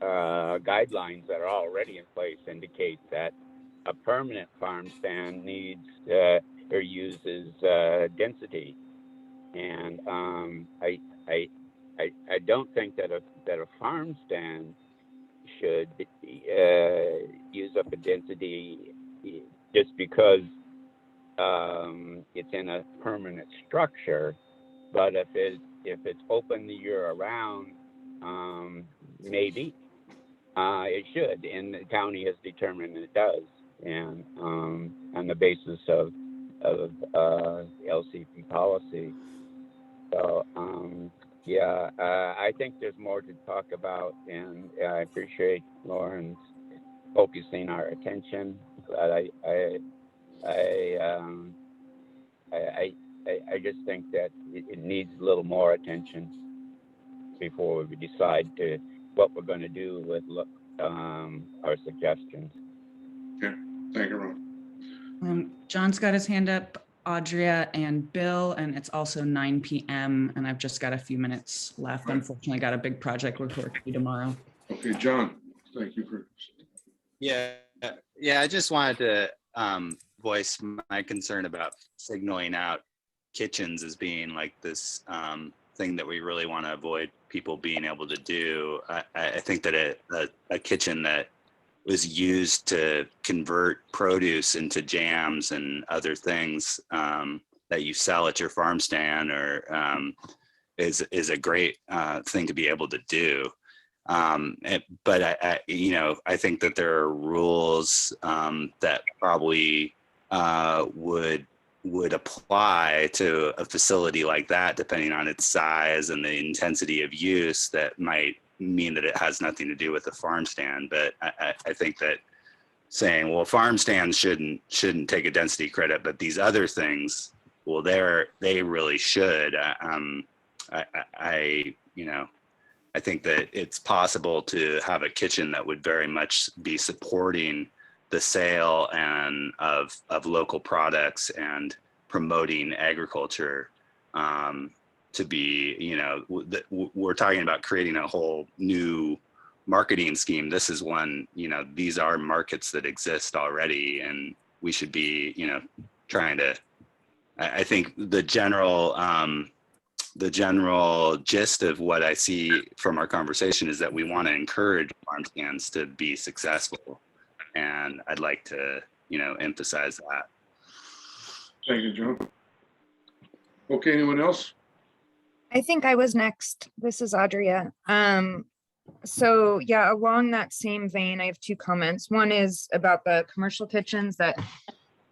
guidelines that are already in place indicate that a permanent farm stand needs or uses density, and I don't think that a farm stand should use up a density just because it's in a permanent structure. But if it's open the year around, maybe it should, and the county has determined it does, and on the basis of LCP policy. So yeah, I think there's more to talk about, and I appreciate Lauren's focusing our attention. But I just think that it needs a little more attention before we decide what we're going to do with our suggestions. Okay, thank you, Ron. John's got his hand up, Audria and Bill, and it's also 9 p.m. and I've just got a few minutes left. Right. Unfortunately, got a big project report to do tomorrow. Okay, John, thank you for. Yeah, I just wanted to voice my concern about signaling out kitchens as being like this thing that we really want to avoid people being able to do. I think that a kitchen that was used to convert produce into jams and other things that you sell at your farm stand or is a great thing to be able to do. But I think that there are rules that probably would apply to a facility like that, depending on its size and the intensity of use, that might mean that it has nothing to do with the farm stand. But I think that saying, well, farm stands shouldn't take a density credit, but these other things, well, they really should. I think that it's possible to have a kitchen that would very much be supporting the sale and of local products and promoting agriculture. To be, we're talking about creating a whole new marketing scheme. This is one, these are markets that exist already, and we should be, trying to. I think the general gist of what I see from our conversation is that we want to encourage farm stands to be successful, and I'd like to, emphasize that. Thank you, John. Okay, anyone else? I think I was next. This is Audria. So yeah, along that same vein, I have two comments. One is about the commercial kitchens that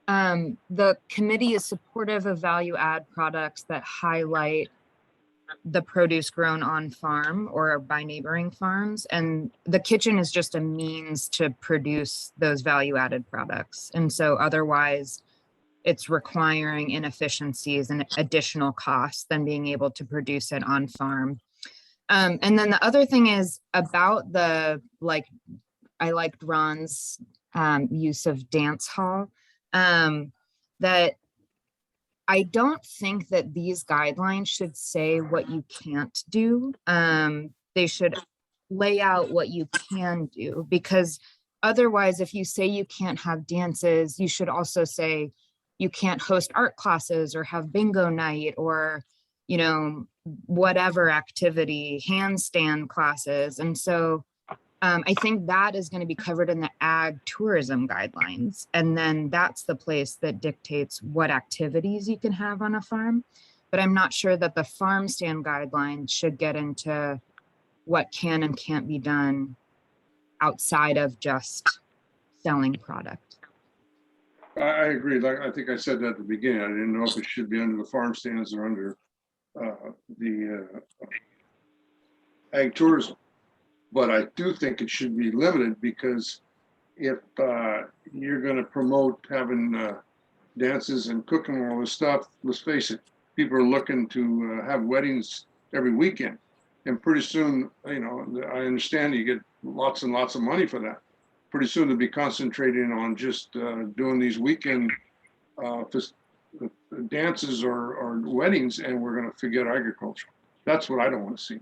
The committee is supportive of value add products that highlight the produce grown on farm or by neighboring farms. And the kitchen is just a means to produce those value added products. And so otherwise it's requiring inefficiencies and additional costs than being able to produce it on farm. And then the other thing is about the, like, I liked Ron's use of dance hall, that I don't think that these guidelines should say what you can't do. They should lay out what you can do, because otherwise, if you say you can't have dances, you should also say you can't host art classes or have bingo night or, you know, whatever activity, handstand classes. And so I think that is going to be covered in the ag tourism guidelines. And then that's the place that dictates what activities you can have on a farm. But I'm not sure that the farm stand guidelines should get into what can and can't be done outside of just selling product. I agree. Like, I think I said that at the beginning. I didn't know if it should be under the farm stands or under the ag tourism. But I do think it should be limited, because if you're going to promote having dances and cooking and all this stuff, let's face it, people are looking to have weddings every weekend. And pretty soon, you know, I understand you get lots and lots of money for that. Pretty soon they'll be concentrating on just doing these weekend dances or weddings, and we're going to forget agriculture. That's what I don't want to see.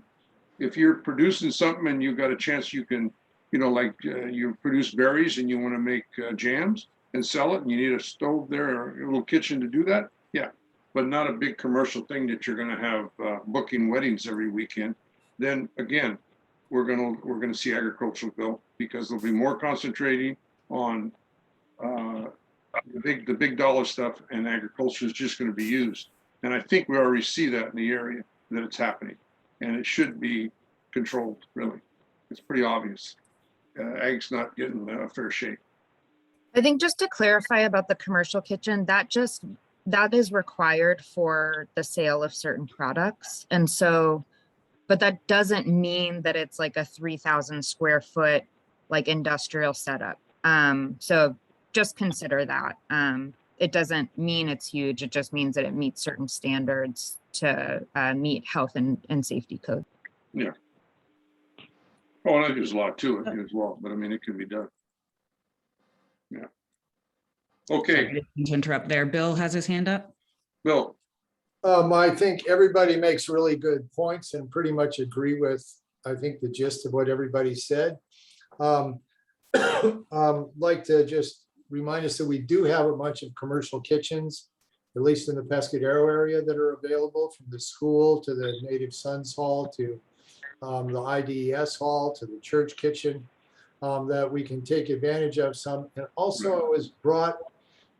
If you're producing something and you've got a chance, you can, you know, like you produce berries and you want to make jams and sell it, and you need a stove there or a little kitchen to do that. Yeah, but not a big commercial thing that you're going to have booking weddings every weekend. Then again, we're going to see agricultural bill, because there'll be more concentrating on the big dollar stuff, and agriculture is just going to be used. And I think we already see that in the area that it's happening. And it should be controlled, really. It's pretty obvious. Ag's not getting a fair shake. I think just to clarify about the commercial kitchen, that is required for the sale of certain products. And so, but that doesn't mean that it's like a 3,000 square foot, like industrial setup. So just consider that. It doesn't mean it's huge. It just means that it meets certain standards to meet health and safety code. Yeah. Oh, and there's a lot to it as well, but I mean, it can be done. Yeah. Okay. Sorry to interrupt there. Bill has his hand up. Bill. I think everybody makes really good points and pretty much agree with, I think, the gist of what everybody said. Like to just remind us that we do have a bunch of commercial kitchens, at least in the Pescadero area, that are available, from the school to the Native Sons Hall to the IDES Hall to the church kitchen, that we can take advantage of some. And also it was brought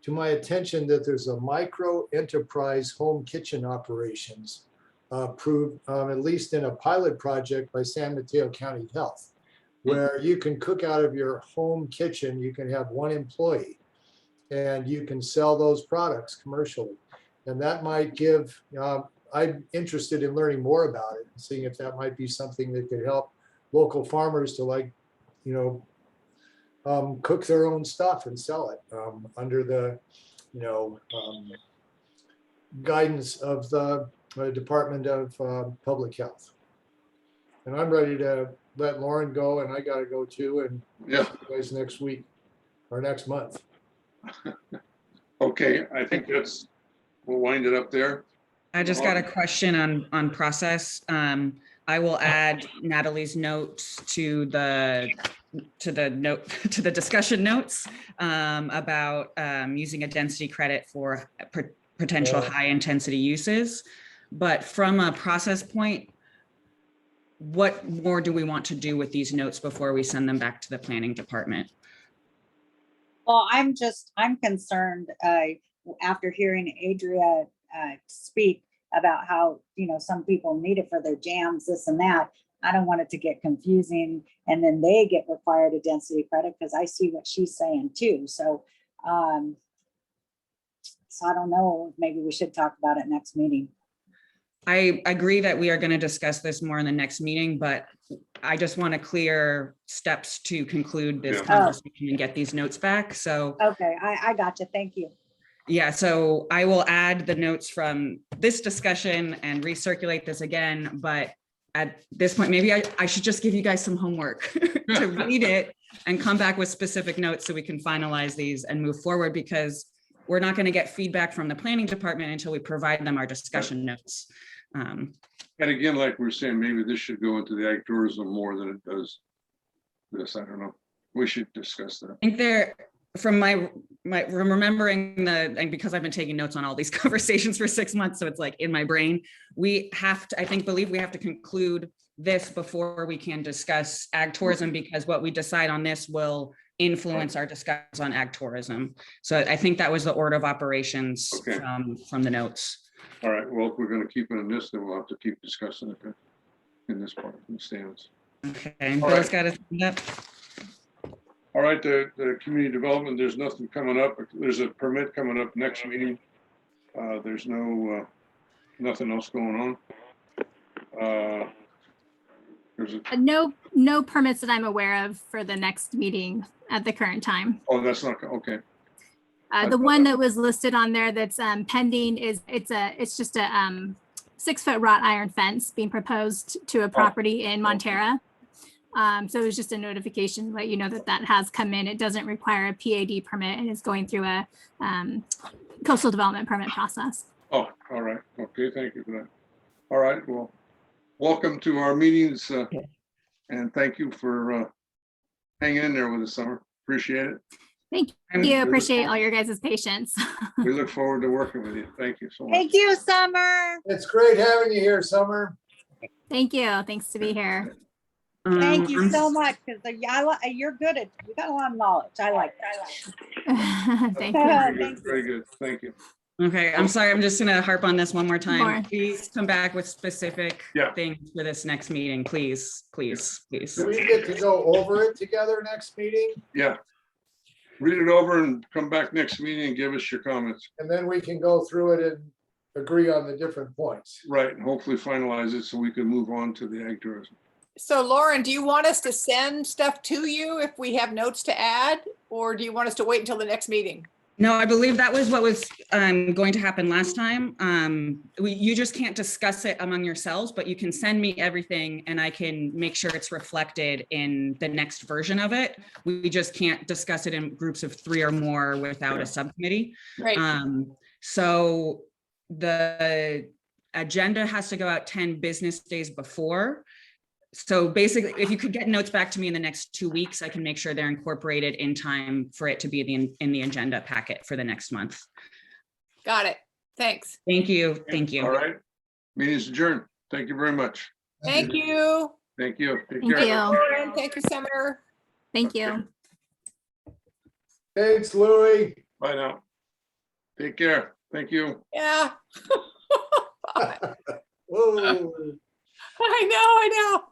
to my attention that there's a micro enterprise home kitchen operations approved, at least in a pilot project by San Mateo County Health, where you can cook out of your home kitchen. You can have one employee and you can sell those products commercially. And that might give, I'm interested in learning more about it and seeing if that might be something that could help local farmers to, like, you know, cook their own stuff and sell it under the, you know, guidance of the Department of Public Health. And I'm ready to let Lauren go, and I got to go too. And yeah, see you guys next week or next month. Okay, I think we'll wind it up there. I just got a question on process. I will add Natalie's notes to the discussion notes about using a density credit for potential high intensity uses. But from a process point, what more do we want to do with these notes before we send them back to the planning department? Well, I'm concerned after hearing Adria speak about how, you know, some people need it for their jams, this and that. I don't want it to get confusing and then they get required a density credit, because I see what she's saying too. So So I don't know, maybe we should talk about it next meeting. I agree that we are going to discuss this more in the next meeting, but I just want to clear steps to conclude this Yeah. conversation and get these notes back. So Okay, I got you. Thank you. yeah, so I will add the notes from this discussion and recirculate this again, but at this point, maybe I should just give you guys some homework to read it and come back with specific notes so we can finalize these and move forward, because we're not going to get feedback from the planning department until we provide them our discussion notes. And again, like we're saying, maybe this should go into the ag tourism more than it does this. I don't know. We should discuss that. I think there, from from remembering and because I've been taking notes on all these conversations for 6 months, so it's like in my brain, we have to, believe we have to conclude this before we can discuss ag tourism, because what we decide on this will influence our discussions on ag tourism. So I think that was the order of operations from the notes. All right, well, if we're going to keep it in this, then we'll have to keep discussing it in this part, in the stands. Okay, and Bill's got his hand up. All right, the community development, there's nothing coming up. There's a permit coming up next meeting. There's nothing else going on. There's No permits that I'm aware of for the next meeting at the current time. Oh, that's not, okay. The one that was listed on there that's pending is it's just a 6-foot wrought iron fence being proposed to a property in Montera. So it was just a notification to let you know that has come in. It doesn't require a PAD permit and is going through a coastal development permit process. Oh, all right. Okay, thank you for that. All right, well, welcome to our meetings, and thank you for hanging in there with us, Summer. Appreciate it. Thank you. Appreciate all your guys' patience. We look forward to working with you. Thank you so much. Thank you, Summer. It's great having you here, Summer. Thank you. Thanks to be here. Thank you so much, because you're good at, you got a lot of knowledge. I like that. Thank Very you. good. Very good. Thank you. Okay, I'm sorry, I'm just gonna harp on this one more time. More. Please come back with specific things for this next meeting, please, please, please. Do we get to go over it together next meeting? Yeah. Read it over and come back next meeting and give us your comments. And then we can go through it and agree on the different points. Right, and hopefully finalize it so we can move on to the ag tourism. So Lauren, do you want us to send stuff to you if we have notes to add, or do you want us to wait until the next meeting? No, I believe that was what was going to happen last time. You just can't discuss it among yourselves, but you can send me everything and I can make sure it's reflected in the next version of it. We just can't discuss it in groups of 3 or more without a subcommittee. Right. So the agenda has to go out 10 business days before. So basically, if you could get notes back to me in the next 2 weeks, I can make sure they're incorporated in time for it to be in the agenda packet for the next month. Got it. Thanks. Thank you. Thank you. All right. Meeting's adjourned. Thank you very much. Thank you. Thank you. Take Thank care. you. Lauren, thank you, Summer. Thank you. Thanks, Louis. Bye now. Take care. Thank you. Yeah. Whoa. I know.